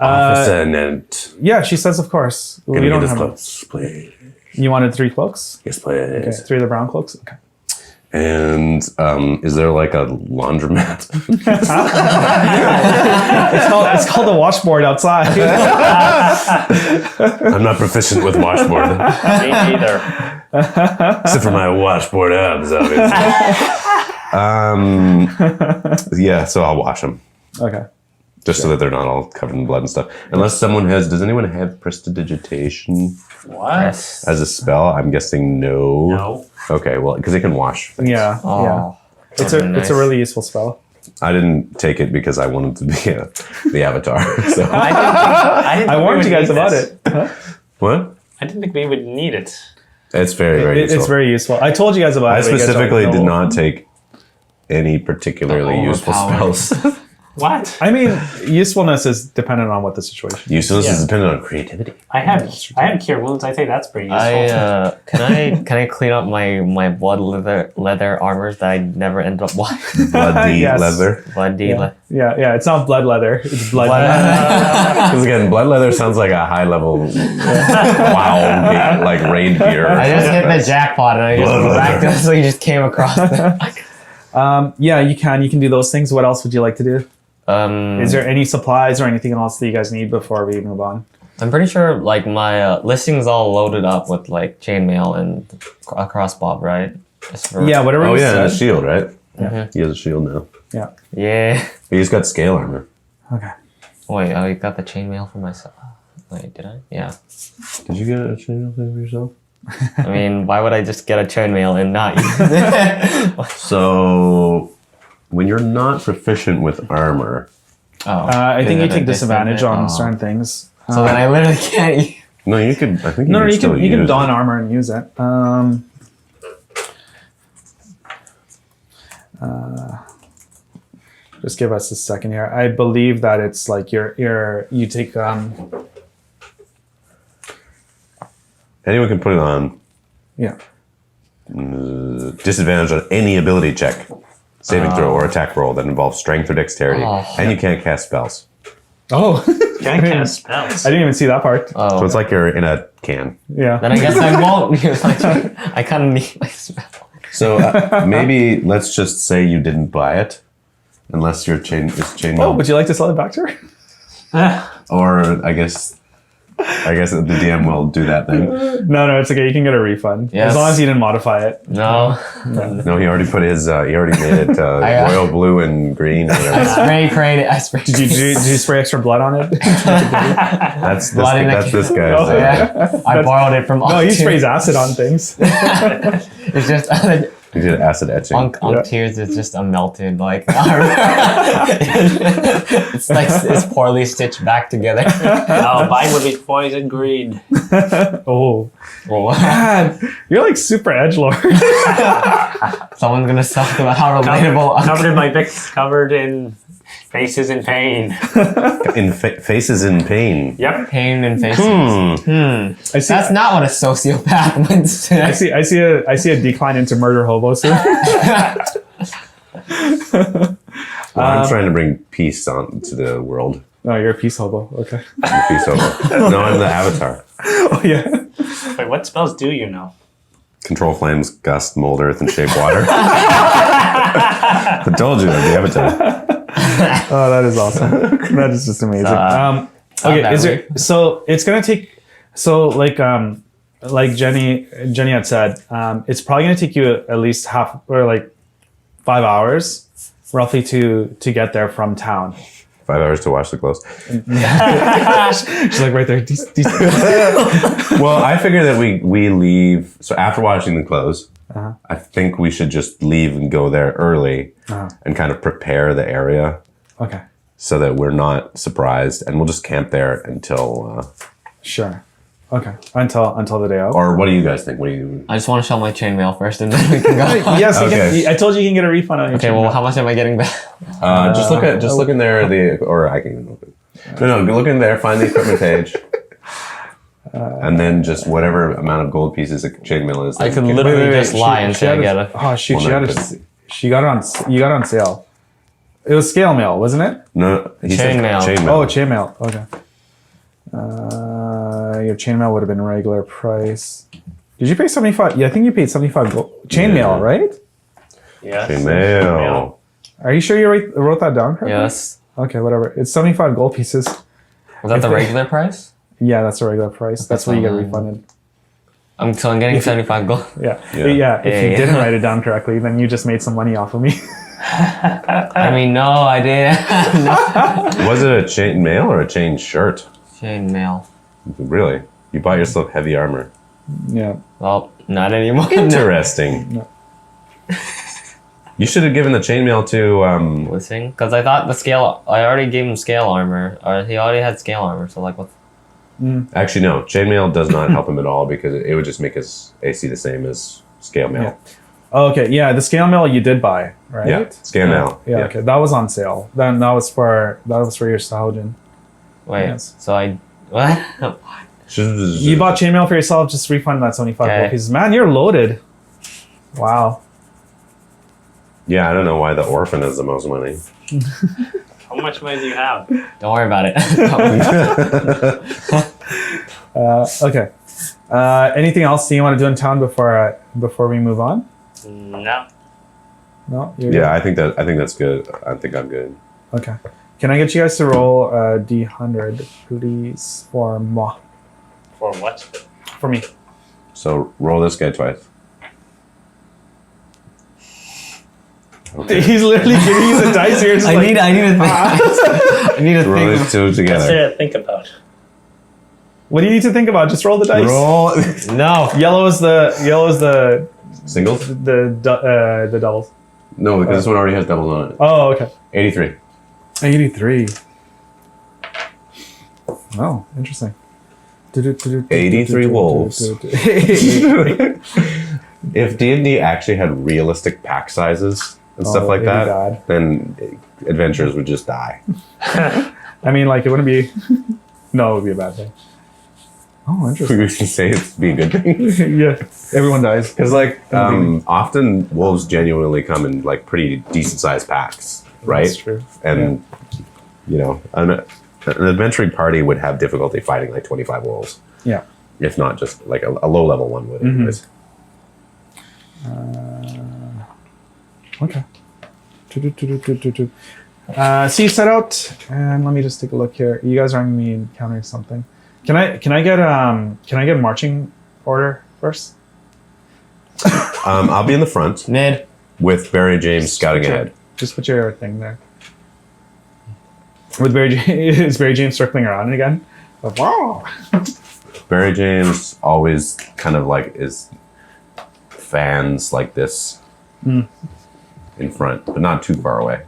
[SPEAKER 3] Officer Nent.
[SPEAKER 1] Yeah, she says, of course.
[SPEAKER 3] Can
[SPEAKER 1] We
[SPEAKER 3] you get
[SPEAKER 1] don't
[SPEAKER 3] those
[SPEAKER 1] have
[SPEAKER 3] cloaks, please?
[SPEAKER 1] You wanted 3 cloaks?
[SPEAKER 3] Yes, please.
[SPEAKER 1] Okay, 3 of the brown cloaks? Okay.
[SPEAKER 3] And is there like a laundromat?
[SPEAKER 1] It's called the washboard outside.
[SPEAKER 3] I'm not proficient with washboard,
[SPEAKER 2] Me neither.
[SPEAKER 3] except for my washboard abs, obviously. Yeah, so I'll wash them.
[SPEAKER 1] Okay.
[SPEAKER 3] Just so that they're not all covered in blood and stuff. Unless someone does anyone have prestidigitation
[SPEAKER 2] What?
[SPEAKER 3] as a spell? I'm guessing no.
[SPEAKER 2] No.
[SPEAKER 3] Okay, well, because it can wash things.
[SPEAKER 1] Yeah.
[SPEAKER 4] Oh,
[SPEAKER 1] Yeah. It's
[SPEAKER 4] nice.
[SPEAKER 1] a really useful spell.
[SPEAKER 3] I didn't take it because I wanted to be the avatar. So
[SPEAKER 2] I didn't
[SPEAKER 1] I
[SPEAKER 2] think we
[SPEAKER 1] warned you
[SPEAKER 2] would
[SPEAKER 1] guys
[SPEAKER 2] need
[SPEAKER 1] about
[SPEAKER 2] this.
[SPEAKER 1] it. Huh?
[SPEAKER 3] what?
[SPEAKER 2] I didn't think we would need it.
[SPEAKER 3] It's very, very useful.
[SPEAKER 1] It's very useful. I told you guys about
[SPEAKER 3] I
[SPEAKER 1] it. but you guys don't
[SPEAKER 3] specifically did
[SPEAKER 1] know.
[SPEAKER 3] not take any particularly useful
[SPEAKER 4] Overpowered.
[SPEAKER 3] spells.
[SPEAKER 2] What?
[SPEAKER 1] I mean, usefulness is dependent on what the situation is.
[SPEAKER 3] Usefulness
[SPEAKER 2] Yeah.
[SPEAKER 3] is dependent on creativity.
[SPEAKER 2] I had cure wounds. I think that's pretty useful.
[SPEAKER 4] Can I clean up my blood leather armors that I never ended up buying?
[SPEAKER 3] Bloody
[SPEAKER 1] Yes.
[SPEAKER 3] leather.
[SPEAKER 4] Bloody
[SPEAKER 1] Yeah. Yeah, it's not blood leather. It's blood.
[SPEAKER 3] Because again, blood leather sounds like a high level like raid gear.
[SPEAKER 4] I just hit the jackpot and I just
[SPEAKER 3] Blood leather.
[SPEAKER 4] miraculously just came across it.
[SPEAKER 1] Yeah, you can do those things. What else would you like to do? Is there any supplies or anything else that you guys need before we move on?
[SPEAKER 4] I'm pretty sure like my listing's all loaded up with like chainmail and a crossbow, right?
[SPEAKER 1] Yeah, whatever
[SPEAKER 3] Oh
[SPEAKER 1] you
[SPEAKER 3] yeah, and a
[SPEAKER 1] said.
[SPEAKER 3] shield, right?
[SPEAKER 1] Yeah.
[SPEAKER 3] He has a shield now.
[SPEAKER 1] Yeah.
[SPEAKER 4] Yeah.
[SPEAKER 3] He's got scale armor.
[SPEAKER 1] Okay.
[SPEAKER 4] Wait, I got the chainmail for myself. Wait, did I? Yeah.
[SPEAKER 3] Did you get a chainmail thing for yourself?
[SPEAKER 4] I mean, why would I just get a chainmail and not use it?
[SPEAKER 3] So, when you're not proficient with armor,
[SPEAKER 1] I think
[SPEAKER 4] is
[SPEAKER 1] you
[SPEAKER 4] it a
[SPEAKER 1] take disadvantage on
[SPEAKER 4] Oh.
[SPEAKER 1] certain things.
[SPEAKER 4] So then I literally can't use.
[SPEAKER 3] no, you could. I think
[SPEAKER 1] No,
[SPEAKER 3] you
[SPEAKER 1] you
[SPEAKER 3] still
[SPEAKER 1] can you can
[SPEAKER 3] use
[SPEAKER 1] don
[SPEAKER 3] it.
[SPEAKER 1] armor and use it. Just give us a second here. I believe that it's like you take
[SPEAKER 3] Anyone can put it on.
[SPEAKER 1] yeah.
[SPEAKER 3] Disadvantage on any ability check, saving throw, or attack roll that involves strength or dexterity,
[SPEAKER 4] Oh.
[SPEAKER 3] and you can't cast spells.
[SPEAKER 1] Oh,
[SPEAKER 2] Can't cast spells.
[SPEAKER 1] I didn't even see that part.
[SPEAKER 4] Oh.
[SPEAKER 3] So it's like you're in a can.
[SPEAKER 1] Yeah.
[SPEAKER 4] Then I guess I won't use my chain. I kind of need my spell.
[SPEAKER 3] So maybe let's just say you didn't buy it, unless your chainmail.
[SPEAKER 1] Oh, would you like to sell it back to her?
[SPEAKER 3] Or I guess the DM will do that thing.
[SPEAKER 1] No, it's okay. You can get a refund
[SPEAKER 4] Yes.
[SPEAKER 1] as long as you didn't modify it.
[SPEAKER 4] No.
[SPEAKER 3] No, he already put his. He already made it royal blue and green. Or whatever.
[SPEAKER 4] Spray prayed it. I sprayed.
[SPEAKER 1] Did you spray extra blood on it?
[SPEAKER 3] That's
[SPEAKER 4] Blood in the
[SPEAKER 3] this
[SPEAKER 4] can.
[SPEAKER 3] guy's.
[SPEAKER 1] Oh,
[SPEAKER 4] Yeah. I borrowed it from.
[SPEAKER 1] No, he
[SPEAKER 4] Ankhteer.
[SPEAKER 1] sprays acid on things.
[SPEAKER 4] It's just
[SPEAKER 3] He did acid etching.
[SPEAKER 4] Ankhteer's is just a melted like armor. It's like it's poorly stitched back together.
[SPEAKER 2] No, mine would be poison green.
[SPEAKER 1] Oh,
[SPEAKER 4] Oh,
[SPEAKER 1] man, you're like super edgelord.
[SPEAKER 4] someone's gonna talk about how relatable.
[SPEAKER 2] Covered in my covered in faces in pain.
[SPEAKER 3] In faces in pain.
[SPEAKER 2] Yep.
[SPEAKER 4] Pain and faces.
[SPEAKER 1] I see.
[SPEAKER 4] That's not what a sociopath would say.
[SPEAKER 1] I see a decline into murder hobo soon.
[SPEAKER 3] Well, I'm trying to bring peace on to the world.
[SPEAKER 1] No, you're a peace hobo. Okay.
[SPEAKER 3] I'm the peace over. No, I'm the avatar.
[SPEAKER 1] Oh yeah.
[SPEAKER 2] Wait, what spells do you know?
[SPEAKER 3] Control flames, gust, mold, earth, and shape water. I told you, I'm the avatar.
[SPEAKER 1] Oh, that is awesome. That is just amazing. Okay,
[SPEAKER 4] that
[SPEAKER 1] is there?
[SPEAKER 4] weird.
[SPEAKER 1] So it's gonna take. So like Jenny had said, it's probably gonna take you at least half or like 5 hours, roughly, to get there from town.
[SPEAKER 3] 5 hours to wash the clothes.
[SPEAKER 1] She's like right there.
[SPEAKER 3] Well, I figure that we leave. So after washing the clothes, I think we should just leave and go there early and kind of prepare the area
[SPEAKER 1] Okay.
[SPEAKER 3] so that we're not surprised, and we'll just camp there until.
[SPEAKER 1] Sure. Okay. Until the day out.
[SPEAKER 3] Or what do you guys think? What do you?
[SPEAKER 4] I just want to show my chainmail first, and then we can go.
[SPEAKER 1] Yes, you
[SPEAKER 3] Okay.
[SPEAKER 1] can, I told you you can get a refund on your
[SPEAKER 4] Okay, well, how much am I getting back?
[SPEAKER 3] Just look in there. Or I can even look. No, look in there. Find the equipment page. And then just whatever amount of gold pieces a chainmail is.
[SPEAKER 4] I
[SPEAKER 3] then
[SPEAKER 4] could
[SPEAKER 3] you can-
[SPEAKER 4] literally just lie and say I get it.
[SPEAKER 1] Oh shoot!
[SPEAKER 3] Well, no,
[SPEAKER 1] She got it on. You got it on sale. It was scale mail, wasn't it?
[SPEAKER 3] No, he said
[SPEAKER 4] Chainmail.
[SPEAKER 3] chainmail.
[SPEAKER 1] Oh, chainmail. Okay. Your chainmail would have been regular price. Did you pay 75? Yeah, I think you paid 75 gold. Chainmail, right?
[SPEAKER 2] Yes.
[SPEAKER 3] Chainmail.
[SPEAKER 1] Are you sure you wrote that down correctly?
[SPEAKER 4] Yes.
[SPEAKER 1] Okay, whatever. It's 75 gold pieces.
[SPEAKER 4] Was that the regular price?
[SPEAKER 1] Yeah, that's the regular price. That's what you get
[SPEAKER 4] fine.
[SPEAKER 1] refunded.
[SPEAKER 4] I'm getting 75 gold.
[SPEAKER 1] Yeah.
[SPEAKER 3] Yeah.
[SPEAKER 1] Yeah. If you
[SPEAKER 4] Yeah.
[SPEAKER 1] didn't write it down correctly, then you just made some money off of me.
[SPEAKER 4] I mean, no, I didn't.
[SPEAKER 3] Was it a chainmail or a chain shirt?
[SPEAKER 4] Chainmail.
[SPEAKER 3] Really? You bought yourself heavy armor.
[SPEAKER 1] Yeah.
[SPEAKER 4] Well, not anymore.
[SPEAKER 3] Interesting.
[SPEAKER 1] No.
[SPEAKER 3] You should have given the chainmail to.
[SPEAKER 4] Listening, because I thought the scale. I already gave him scale armor, or he already had scale armor. So like, what?
[SPEAKER 3] Actually, no. Chainmail does not help him at all because it would just make his AC the same as scale mail.
[SPEAKER 1] Yeah. Oh, okay. Yeah, the scale mail you did buy, right?
[SPEAKER 3] Yeah, scale mail.
[SPEAKER 1] Yeah. Okay. That was on sale. Then that was for your Sahojin.
[SPEAKER 4] Wait.
[SPEAKER 1] Yes.
[SPEAKER 4] So I what?
[SPEAKER 1] You bought chainmail for yourself. Just refund that 75
[SPEAKER 4] Okay.
[SPEAKER 1] gold pieces. Man, you're loaded. Wow.
[SPEAKER 3] Yeah, I don't know why the orphan has the most money.
[SPEAKER 2] How much money do you have?
[SPEAKER 4] Don't worry about it.
[SPEAKER 1] Okay. Anything else you want to do in town before we move on?
[SPEAKER 2] No.
[SPEAKER 1] No. You're
[SPEAKER 3] Yeah, I think that's good. I think I'm good.
[SPEAKER 1] good? Okay. Can I get you guys to roll a d100, please, for moi?
[SPEAKER 2] For what?
[SPEAKER 1] For me.
[SPEAKER 3] So roll this guy twice. Okay.
[SPEAKER 1] He's literally giving you the dice here.
[SPEAKER 4] I need to think. I need to
[SPEAKER 3] Roll
[SPEAKER 4] think.
[SPEAKER 3] these two
[SPEAKER 2] What's
[SPEAKER 3] together.
[SPEAKER 2] there to think about?
[SPEAKER 1] What do you need to think about? Just roll the dice.
[SPEAKER 3] Roll
[SPEAKER 4] No.
[SPEAKER 1] Yellow is the
[SPEAKER 3] singles.
[SPEAKER 1] the doubles.
[SPEAKER 3] No, because this one already has doubles on it.
[SPEAKER 1] Oh, okay.
[SPEAKER 3] 83.
[SPEAKER 1] 83. Oh, interesting.
[SPEAKER 3] 83 wolves. If D&D actually had realistic pack sizes and stuff like
[SPEAKER 1] it'd be
[SPEAKER 3] that,
[SPEAKER 1] bad.
[SPEAKER 3] then adventurers would just die.
[SPEAKER 1] I mean, like, it wouldn't be... No, it would be a bad thing. Oh,
[SPEAKER 3] We
[SPEAKER 1] interesting.
[SPEAKER 3] used to say it'd be a good thing.
[SPEAKER 1] Yeah, everyone dies.
[SPEAKER 3] Because, like, often wolves genuinely come in, like, pretty decent-sized packs, right?
[SPEAKER 1] That's true.
[SPEAKER 3] And, you know, an adventuring party would have difficulty fighting, like, 25 wolves.
[SPEAKER 1] Yeah.
[SPEAKER 3] If not just, like, a low-level one would. Anyways.
[SPEAKER 1] Okay. So you set out, and let me just take a look here. You guys are going to be encountering something. Can I get a marching order first?
[SPEAKER 3] I'll be in the front
[SPEAKER 4] Mid.
[SPEAKER 3] with Barry James scouting ahead.
[SPEAKER 1] Just put your thing there. With is Barry James circling around again? Wow.
[SPEAKER 3] Barry James always kind of like is fans like this in front, but not too far away.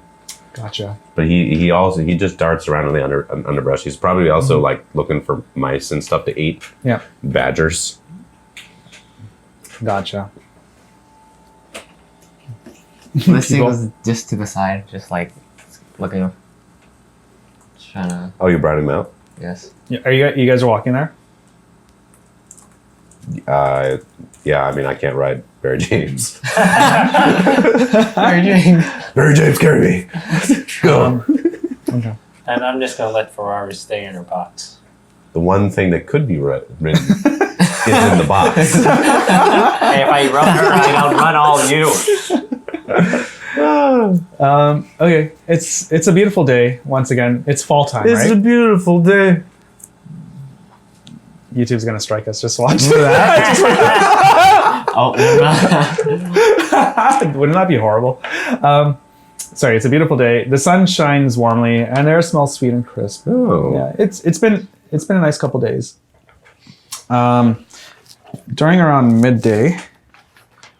[SPEAKER 1] Gotcha.
[SPEAKER 3] But he just darts around in the underbrush. He's probably also like looking for mice and stuff to eat.
[SPEAKER 1] Yeah.
[SPEAKER 3] Badgers.
[SPEAKER 1] Gotcha.
[SPEAKER 4] Listening was just to the side, just like looking up. Just trying to.
[SPEAKER 3] Oh, you brought him out?
[SPEAKER 4] Yes.
[SPEAKER 1] Yeah, you guys are walking there?
[SPEAKER 3] Yeah, I mean, I can't ride Barry James.
[SPEAKER 4] Barry James.
[SPEAKER 3] Barry James, carry me. Go.
[SPEAKER 1] Okay.
[SPEAKER 2] And I'm just gonna let Ferrari stay in her box.
[SPEAKER 3] The one thing that could be written is in the box.
[SPEAKER 2] Hey, if I run her, I'll run all you.
[SPEAKER 1] Okay. It's a beautiful day once again. It's fall time, right?
[SPEAKER 3] a beautiful day.
[SPEAKER 1] YouTube's gonna strike us. Just watch that.
[SPEAKER 4] Oh.
[SPEAKER 1] Wouldn't that be horrible? Sorry, it's a beautiful day. The sun shines warmly, and the air smells sweet and crisp.
[SPEAKER 3] Oh.
[SPEAKER 1] Yeah, it's been a nice couple days. During around midday,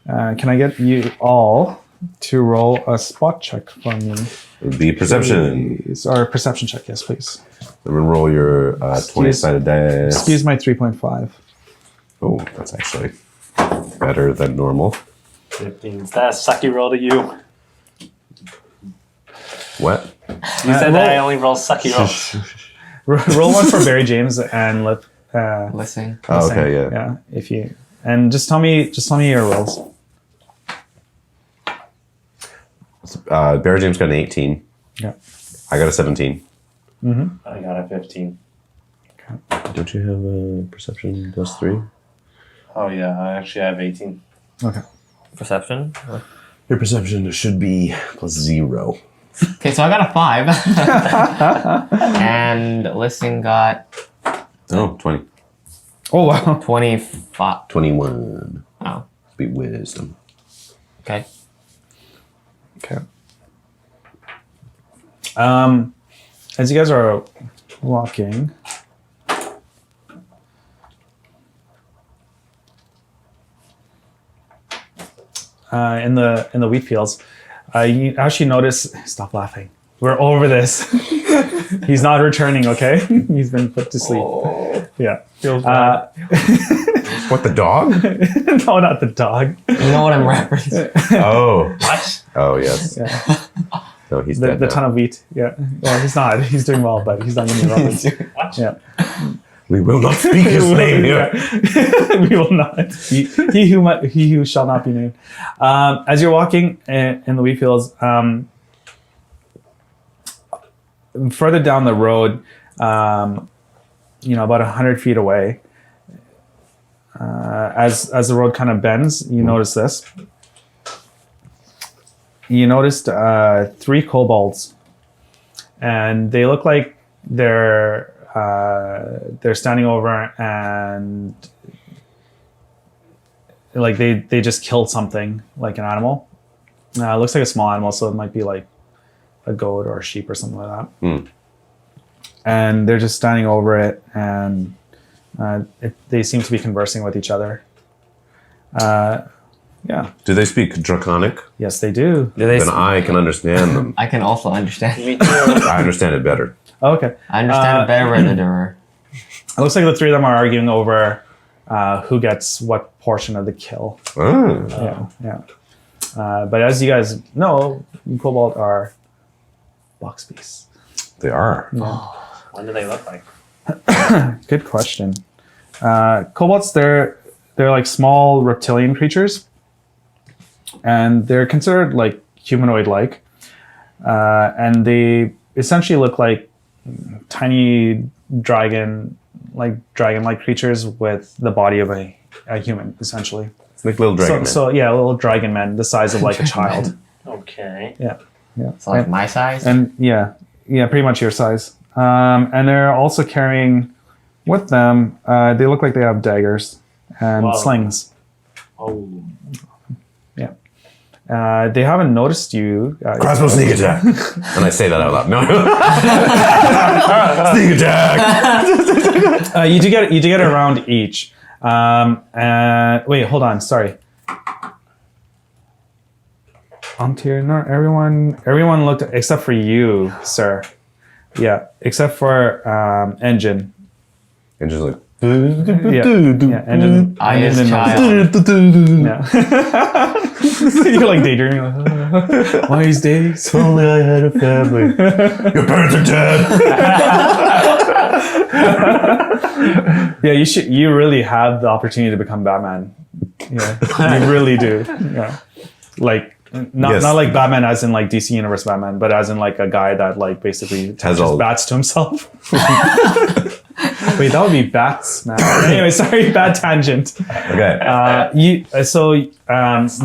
[SPEAKER 1] can I get you all to roll a spot check for me?
[SPEAKER 3] It would be perception.
[SPEAKER 1] Please. Or a perception check, yes, please.
[SPEAKER 3] I'm gonna roll your 20-sided dice.
[SPEAKER 1] Excuse my 3.5.
[SPEAKER 3] Oh, that's actually better than normal.
[SPEAKER 2] 15. Is that a sucky roll to you?
[SPEAKER 3] What?
[SPEAKER 2] You said that I only roll sucky rolls.
[SPEAKER 1] Roll one for Barry James and let
[SPEAKER 4] Listening.
[SPEAKER 3] Oh, okay, yeah.
[SPEAKER 1] Yeah, if you and just tell me your rolls.
[SPEAKER 3] Barry James got an 18.
[SPEAKER 1] Yeah.
[SPEAKER 3] I got a 17.
[SPEAKER 2] I got a 15.
[SPEAKER 3] Don't you have a perception +3?
[SPEAKER 2] Oh yeah, I actually have 18.
[SPEAKER 1] Okay.
[SPEAKER 4] Perception.
[SPEAKER 3] Your perception should be +0.
[SPEAKER 4] Okay, so I got a 5. And listening got
[SPEAKER 3] Oh, 20.
[SPEAKER 1] Oh wow.
[SPEAKER 4] 25.
[SPEAKER 3] 21.
[SPEAKER 4] Oh.
[SPEAKER 3] Be wisdom.
[SPEAKER 4] Okay.
[SPEAKER 1] Okay. As you guys are walking, in the wheat fields, you actually notice. Stop laughing. We're over this. He's not returning. Okay, he's been put to sleep.
[SPEAKER 3] Oh.
[SPEAKER 1] Yeah.
[SPEAKER 3] What, the dog?
[SPEAKER 1] No, not the dog.
[SPEAKER 4] You know what I'm referencing?
[SPEAKER 3] Oh.
[SPEAKER 2] What?
[SPEAKER 3] Oh, yes.
[SPEAKER 1] Yeah.
[SPEAKER 3] No, he's
[SPEAKER 1] The
[SPEAKER 3] dead now.
[SPEAKER 1] ton of wheat. Yeah. Well, he's not. He's doing well, but he's not going to be referenced.
[SPEAKER 2] What?
[SPEAKER 1] Yeah.
[SPEAKER 3] We will not speak his name here.
[SPEAKER 1] We will not. He who shall not be named. As you're walking in the wheat fields, further down the road, about 100 feet away, as the road kind of bends, you notice this. You noticed 3 kobolds, and they look like they're standing over and like they just killed something, like an animal. It looks like a small animal, so it might be like a goat or a sheep or something like that. And they're just standing over it, and they seem to be conversing with each other. Yeah.
[SPEAKER 3] Do they speak Draconic?
[SPEAKER 1] Yes, they do.
[SPEAKER 3] Then I can understand them.
[SPEAKER 4] I can also understand.
[SPEAKER 2] Me too.
[SPEAKER 3] I understand it better.
[SPEAKER 1] Oh, okay.
[SPEAKER 4] I understand it better than the
[SPEAKER 1] It looks like the three of them are arguing over who gets what portion of the kill.
[SPEAKER 3] Oh.
[SPEAKER 1] Yeah. But as you guys know, Kobold are BoxBeasts.
[SPEAKER 3] They are.
[SPEAKER 2] What do they look like?
[SPEAKER 1] Good question. Kobolds, they're like small reptilian creatures, and they're considered like humanoid-like, and they essentially look like tiny dragon-like creatures with the body of a human, essentially.
[SPEAKER 3] It's like little dragon men.
[SPEAKER 1] So yeah, little dragon men, the size of like a child.
[SPEAKER 2] Okay.
[SPEAKER 1] Yeah.
[SPEAKER 4] So like my size?
[SPEAKER 1] And yeah, pretty much your size. And they're also carrying with them. They look like they have daggers and
[SPEAKER 2] Whoa.
[SPEAKER 1] slings.
[SPEAKER 2] Oh.
[SPEAKER 1] Yeah. They haven't noticed you.
[SPEAKER 3] Crossbow sneak attack. And I say that out loud. No. Sneak attack.
[SPEAKER 1] You do get a round each. And wait, hold on. Sorry. Ankhteer, not everyone looked except for you, sir. Yeah, except for N-Jin.
[SPEAKER 3] And just like.
[SPEAKER 1] Yeah, N-Jin.
[SPEAKER 4] I is
[SPEAKER 1] N-Jin
[SPEAKER 4] child.
[SPEAKER 1] Yeah. You're like daydreaming. Like, why is days?
[SPEAKER 3] If only I had a family. Your parents are dead.
[SPEAKER 1] Yeah, you really have the opportunity to become Batman. Yeah, you really do. Yeah, like not like Batman as in like DC Universe Batman, but as in like a guy that like basically just bats to himself. Wait, that would be bats, man. Anyway, sorry, bad tangent.
[SPEAKER 3] Okay.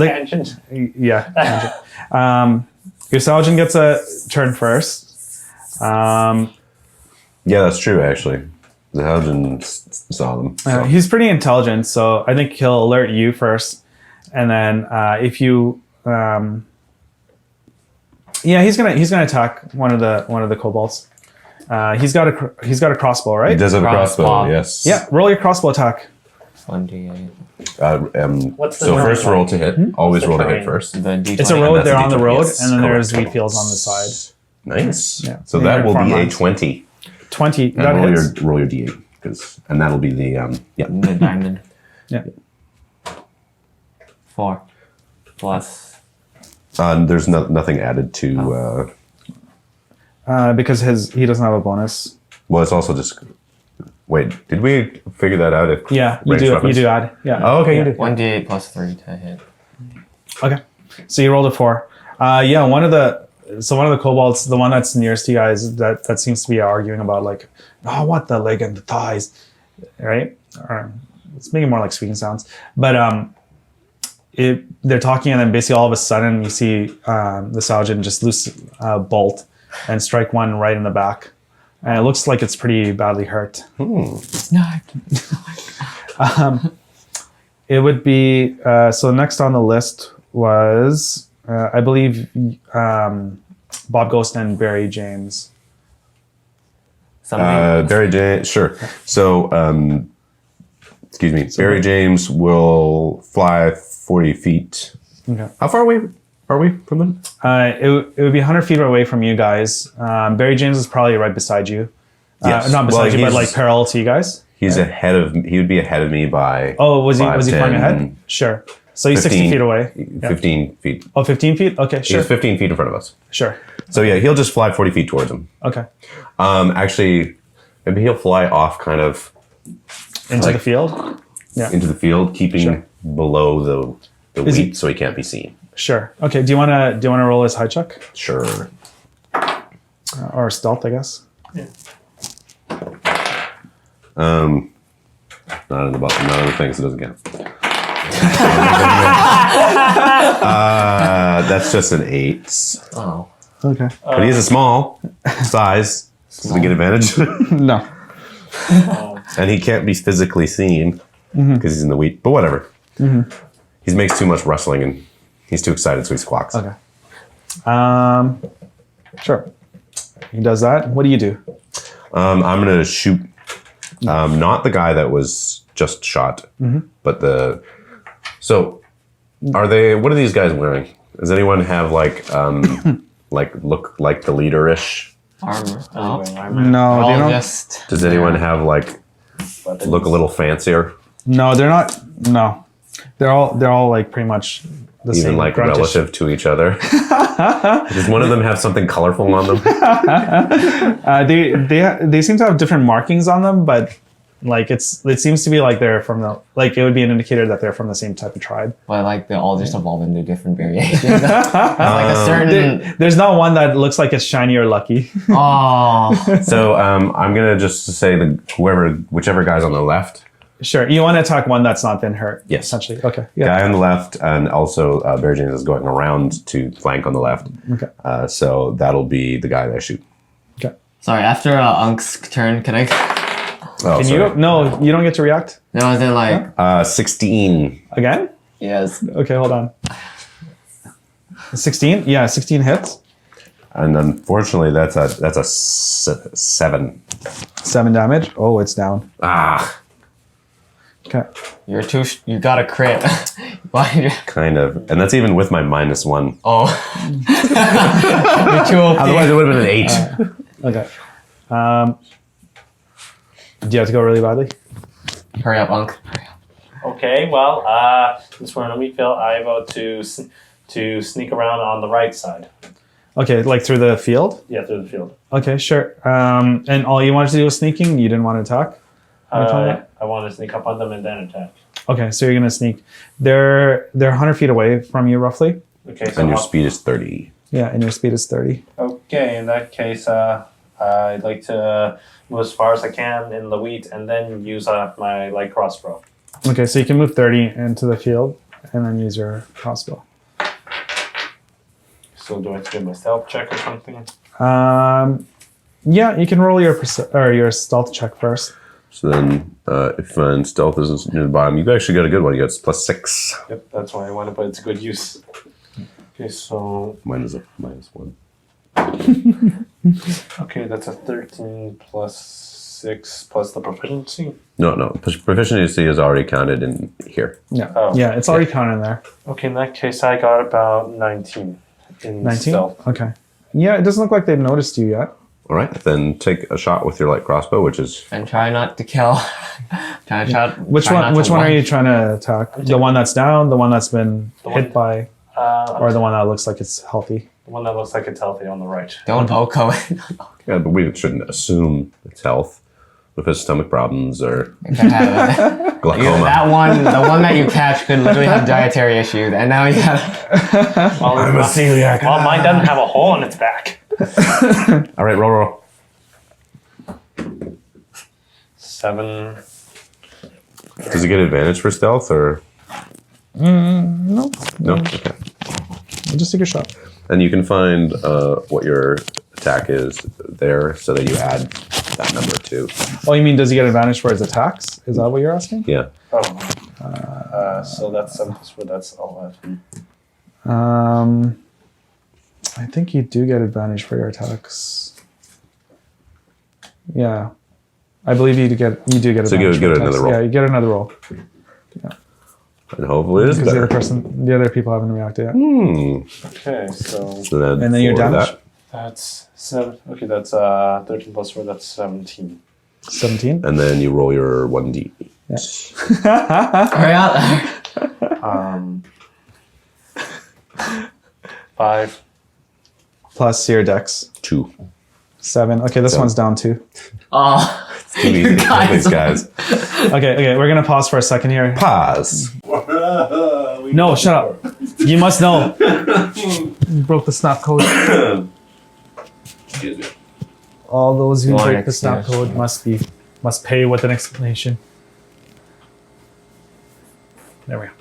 [SPEAKER 2] Tangent.
[SPEAKER 1] Yeah. Tangent. Your Sergeant gets a turn first.
[SPEAKER 3] Yeah, that's true, actually. The Helgen saw them. So.
[SPEAKER 1] He's pretty intelligent, so I think he'll alert you first, and then if you, he's gonna attack one of the kobolds. He's got a crossbow, right?
[SPEAKER 3] He does have a crossbow,
[SPEAKER 4] Crossbow.
[SPEAKER 3] yes.
[SPEAKER 1] Yeah, roll your crossbow attack.
[SPEAKER 4] 1d8.
[SPEAKER 2] What's the
[SPEAKER 3] So
[SPEAKER 2] terrain
[SPEAKER 3] first roll
[SPEAKER 2] like?
[SPEAKER 3] to hit. Always
[SPEAKER 2] What's the
[SPEAKER 3] roll to hit
[SPEAKER 2] terrain?
[SPEAKER 3] first.
[SPEAKER 4] The d20.
[SPEAKER 1] It's a
[SPEAKER 3] And
[SPEAKER 1] road.
[SPEAKER 3] that's
[SPEAKER 1] They're
[SPEAKER 3] a
[SPEAKER 1] on the
[SPEAKER 3] D20,
[SPEAKER 1] road,
[SPEAKER 3] yes,
[SPEAKER 1] and then there's
[SPEAKER 3] correct.
[SPEAKER 1] wheat fields on the side.
[SPEAKER 3] Nice.
[SPEAKER 1] Yeah.
[SPEAKER 3] So
[SPEAKER 1] And
[SPEAKER 3] that
[SPEAKER 1] you're
[SPEAKER 3] will be a
[SPEAKER 1] farmlands.
[SPEAKER 3] 20.
[SPEAKER 1] 20.
[SPEAKER 3] And
[SPEAKER 1] That
[SPEAKER 3] roll
[SPEAKER 1] hits.
[SPEAKER 3] your d8. And that'll be the,
[SPEAKER 4] The diamond.
[SPEAKER 1] Yeah.
[SPEAKER 4] 4. Plus.
[SPEAKER 3] There's nothing added to,
[SPEAKER 1] Because he doesn't have a bonus.
[SPEAKER 3] well, it's also just, wait, did we figure that out? If
[SPEAKER 1] Yeah, you
[SPEAKER 3] ranged
[SPEAKER 1] do.
[SPEAKER 3] weapons?
[SPEAKER 1] You do add. Yeah.
[SPEAKER 3] Oh, okay, you
[SPEAKER 1] Yeah.
[SPEAKER 3] do.
[SPEAKER 4] 1d8 plus 3 to hit.
[SPEAKER 1] Okay. So you rolled a 4. One of the kobolds, the one that's nearest to you guys, that seems to be arguing about like, oh, what the leg and the thighs, right? Or it's making more like squeaking sounds. But they're talking, and then basically all of a sudden you see the Sergeant just loose a bolt and strike one right in the back, and it looks like it's pretty badly hurt. It would be so. Next on the list was I believe Bob Ghost and Barry James.
[SPEAKER 4] Something.
[SPEAKER 3] Barry James, sure. So, excuse me. Barry James will fly 40 feet.
[SPEAKER 1] Okay.
[SPEAKER 3] How far away are we from them?
[SPEAKER 1] It would be 100 feet away from you guys. Barry James is probably right beside you.
[SPEAKER 3] Yes.
[SPEAKER 1] Not beside you, but
[SPEAKER 3] he's-
[SPEAKER 1] like parallel to you guys.
[SPEAKER 3] He would be ahead of me by.
[SPEAKER 1] Oh, was he
[SPEAKER 3] 5,
[SPEAKER 1] flying
[SPEAKER 3] 10,
[SPEAKER 1] ahead? Sure. So he's 60
[SPEAKER 3] 15
[SPEAKER 1] feet away. Yeah.
[SPEAKER 3] 15 feet.
[SPEAKER 1] Oh, 15 feet? Okay, sure.
[SPEAKER 3] He's 15 feet in front of us.
[SPEAKER 1] Sure.
[SPEAKER 3] So yeah, he'll just fly 40 feet towards him.
[SPEAKER 1] Okay.
[SPEAKER 3] Actually, maybe he'll fly off kind of
[SPEAKER 1] Into
[SPEAKER 3] Like-
[SPEAKER 1] the field? Yeah.
[SPEAKER 3] into the field, keeping
[SPEAKER 1] Sure.
[SPEAKER 3] below the
[SPEAKER 1] Is he-
[SPEAKER 3] wheat so he can't be seen.
[SPEAKER 1] Sure. Okay. Do you wanna roll his high check?
[SPEAKER 3] Sure.
[SPEAKER 1] Or stealth, I guess.
[SPEAKER 3] Not in the bottom, not in the thing, so it doesn't count. That's just an 8.
[SPEAKER 4] Oh.
[SPEAKER 1] Okay.
[SPEAKER 3] But he is a small size. Does he get advantage?
[SPEAKER 1] No.
[SPEAKER 3] And he can't be physically seen because he's in the wheat. But whatever. He makes too much rustling and he's too excited, so he squawks.
[SPEAKER 1] Okay. Sure. He does that. What do you do?
[SPEAKER 3] I'm going to shoot not the guy that was just shot, but the... So, what are these guys wearing? Does anyone have like look like the leader-ish?
[SPEAKER 4] Armor.
[SPEAKER 2] Oh.
[SPEAKER 1] No, they
[SPEAKER 4] All
[SPEAKER 1] don't.
[SPEAKER 4] just
[SPEAKER 3] Does anyone have like look a little fancier?
[SPEAKER 1] No, they're not. No, they're all like pretty much the same.
[SPEAKER 3] Even like
[SPEAKER 1] gruntish.
[SPEAKER 3] relative to each other? Does one of them have something colorful on them?
[SPEAKER 1] They seem to have different markings on them, but like it seems to be like they're from the like it would be an indicator that they're from the same type of tribe.
[SPEAKER 4] but like they all just evolve into different variations. like a certain.
[SPEAKER 1] There's not one that looks like it's shiny or lucky.
[SPEAKER 4] Oh.
[SPEAKER 3] So I'm gonna just say whichever guy's on the left.
[SPEAKER 1] Sure, you want to attack one that's not been hurt.
[SPEAKER 3] Yes.
[SPEAKER 1] Essentially. Okay. Yeah.
[SPEAKER 3] Guy on the left, and also Bear James is going around to flank on the left.
[SPEAKER 1] Okay.
[SPEAKER 3] So that'll be the guy that I shoot.
[SPEAKER 1] Okay.
[SPEAKER 4] Sorry, after Unk's turn, can I?
[SPEAKER 3] Oh,
[SPEAKER 1] Can
[SPEAKER 3] sorry.
[SPEAKER 1] you? No, you don't get to react
[SPEAKER 4] No, is it like
[SPEAKER 3] 16.
[SPEAKER 1] again.
[SPEAKER 4] yes?
[SPEAKER 1] Okay, hold on. 16? Yeah, 16 hits.
[SPEAKER 3] And unfortunately, that's a 7.
[SPEAKER 1] 7 damage. Oh, it's down.
[SPEAKER 3] Ah,
[SPEAKER 1] Okay.
[SPEAKER 4] You're too. You got a crit. Why?
[SPEAKER 3] kind of. And that's even with my -1.
[SPEAKER 4] Oh. You're too OP.
[SPEAKER 3] Otherwise, it would have been an 8.
[SPEAKER 1] Okay. Do you have to go really badly?
[SPEAKER 4] Hurry up, Unk.
[SPEAKER 2] Okay, well, since we're on a weak field, I vote to sneak around on the right side.
[SPEAKER 1] Okay, like through the field?
[SPEAKER 2] Yeah, through the field.
[SPEAKER 1] Okay, sure. And all you wanted to do was sneaking? You didn't want to attack?
[SPEAKER 2] I want to sneak up on them and then attack.
[SPEAKER 1] Okay, so you're going to sneak. They're 100 feet away from you, roughly.
[SPEAKER 2] Okay, so
[SPEAKER 3] And your speed is 30.
[SPEAKER 1] Yeah, and your speed is 30.
[SPEAKER 2] Okay, in that case, I'd like to move as far as I can in the wheat and then use my light crossbow.
[SPEAKER 1] Okay, so you can move 30 into the field and then use your crossbow.
[SPEAKER 2] So do I have to do my stealth check or something?
[SPEAKER 1] Yeah, you can roll your stealth check first.
[SPEAKER 3] So then, if stealth isn't near the bottom, you actually got a good one. You got +6.
[SPEAKER 2] Yep, that's why I want to put it to good use. Okay, so...
[SPEAKER 3] Mine is a -1.
[SPEAKER 2] Okay, that's a 13 plus 6 plus the proficiency.
[SPEAKER 3] No. Proficiency is already counted in here.
[SPEAKER 1] Yeah,
[SPEAKER 2] Oh.
[SPEAKER 1] yeah, it's already counted in there.
[SPEAKER 2] Okay, in that case, I got about 19 in
[SPEAKER 1] 19?
[SPEAKER 2] stealth.
[SPEAKER 1] Okay. Yeah, it doesn't look like they've noticed you yet.
[SPEAKER 3] All right, then take a shot with your light crossbow, which is
[SPEAKER 4] And try not to kill.
[SPEAKER 1] Which one are you trying to attack? The one that's down, the one that's been hit by, or the one that looks like it's healthy?
[SPEAKER 2] The one that looks like it's healthy on the right.
[SPEAKER 4] Don't Oko it.
[SPEAKER 3] yeah, but we shouldn't assume it's health. If it's stomach problems or
[SPEAKER 4] It could have-
[SPEAKER 3] glaucoma.
[SPEAKER 4] that one, the one that you catch could literally have dietary issues, and now you have.
[SPEAKER 2] Well,
[SPEAKER 3] I'm a celiac.
[SPEAKER 2] Well, mine doesn't have a hole in its back.
[SPEAKER 3] All right, roll.
[SPEAKER 2] 7.
[SPEAKER 3] Does it get advantage for stealth or
[SPEAKER 1] No.
[SPEAKER 3] no? Okay.
[SPEAKER 1] Just take a shot.
[SPEAKER 3] And you can find what your attack is there, so that you add that number too.
[SPEAKER 1] Oh, you mean does he get advantage for his attacks? Is that what you're asking?
[SPEAKER 3] Yeah.
[SPEAKER 2] Oh. So that's 7 plus 4, that's 11.
[SPEAKER 1] I think you do get advantage for your attacks. Yeah, I believe you do get advantage.
[SPEAKER 3] So give
[SPEAKER 1] for
[SPEAKER 3] it
[SPEAKER 1] attacks.
[SPEAKER 3] another roll.
[SPEAKER 1] Yeah, you get another roll
[SPEAKER 3] And hopefully it is
[SPEAKER 1] because
[SPEAKER 3] better.
[SPEAKER 1] the other people haven't reacted yet.
[SPEAKER 2] Okay, so
[SPEAKER 3] So then,
[SPEAKER 1] And then your
[SPEAKER 3] for
[SPEAKER 1] damage?
[SPEAKER 3] that,
[SPEAKER 2] that's 7. Okay, that's 13 plus 4, that's 17.
[SPEAKER 1] 17.
[SPEAKER 3] and then you roll your 1d.
[SPEAKER 4] Hurry up.
[SPEAKER 2] 5.
[SPEAKER 1] Plus your dex.
[SPEAKER 3] 2.
[SPEAKER 1] 7. Okay, this
[SPEAKER 3] 7.
[SPEAKER 1] one's down 2.
[SPEAKER 4] Oh.
[SPEAKER 3] Too easy. Please, guys.
[SPEAKER 1] Okay, we're gonna pause for a second here.
[SPEAKER 3] Pause.
[SPEAKER 1] No, shut up. You must know. You broke the snap code.
[SPEAKER 3] Excuse me.
[SPEAKER 1] All those who
[SPEAKER 4] Go on,
[SPEAKER 1] break the snap
[SPEAKER 4] excuse.
[SPEAKER 1] code must pay with an explanation. There we go.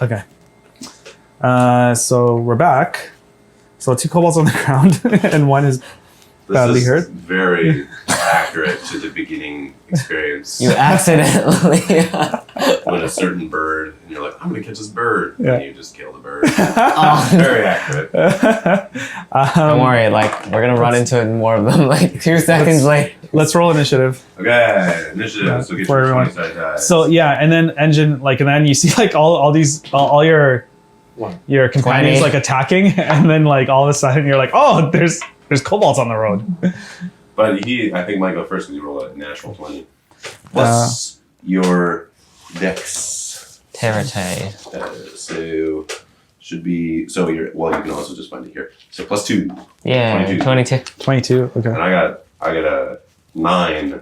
[SPEAKER 1] Okay. So we're back. So 2 kobolds on the ground, and one is badly
[SPEAKER 3] This is
[SPEAKER 1] hurt.
[SPEAKER 3] very accurate to the beginning experience.
[SPEAKER 4] You accidentally.
[SPEAKER 3] When a certain bird, and you're like, I'm gonna catch this bird,
[SPEAKER 1] Yeah.
[SPEAKER 3] and you just kill the bird. Very accurate.
[SPEAKER 4] Don't worry, like we're gonna run into more of them like 2 seconds later.
[SPEAKER 1] Let's roll initiative.
[SPEAKER 3] Okay, initiative. So get
[SPEAKER 1] For
[SPEAKER 3] your
[SPEAKER 1] everyone.
[SPEAKER 3] 20 dice.
[SPEAKER 1] So yeah, and then N-Jin, like, and then you see like all your companions
[SPEAKER 4] 20.
[SPEAKER 1] like attacking, and then like all of a sudden you're like, oh, there's kobolds on the road.
[SPEAKER 3] But I think might go first because you roll a natural 20. Plus your dex.
[SPEAKER 4] Territory.
[SPEAKER 3] So should be, so you can also just find it here. So plus 2.
[SPEAKER 4] Yeah, 22.
[SPEAKER 1] 22. Okay.
[SPEAKER 3] And I got a 9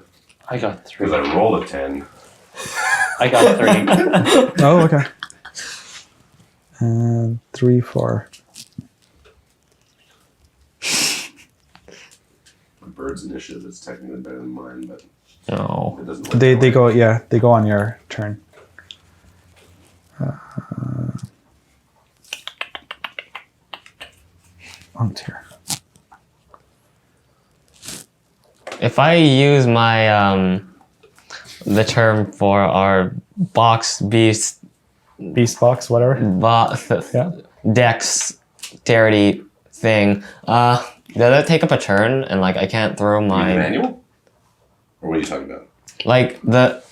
[SPEAKER 2] I got 3.
[SPEAKER 3] because I rolled a 10.
[SPEAKER 2] I got 3.
[SPEAKER 1] Oh, okay. And 3, 4.
[SPEAKER 3] My bird's initiative is technically better than mine, but
[SPEAKER 4] No.
[SPEAKER 3] it doesn't work.
[SPEAKER 1] They
[SPEAKER 3] that way.
[SPEAKER 1] go, yeah, they go on your turn. Ankhteer.
[SPEAKER 4] If I use my the term for our BoxBeasts
[SPEAKER 1] BeastBox, whatever. Yeah.
[SPEAKER 4] dexterity thing, does that take up a turn and like I can't throw
[SPEAKER 3] You
[SPEAKER 4] my
[SPEAKER 3] mean the manual? Or what are you talking about?
[SPEAKER 4] like the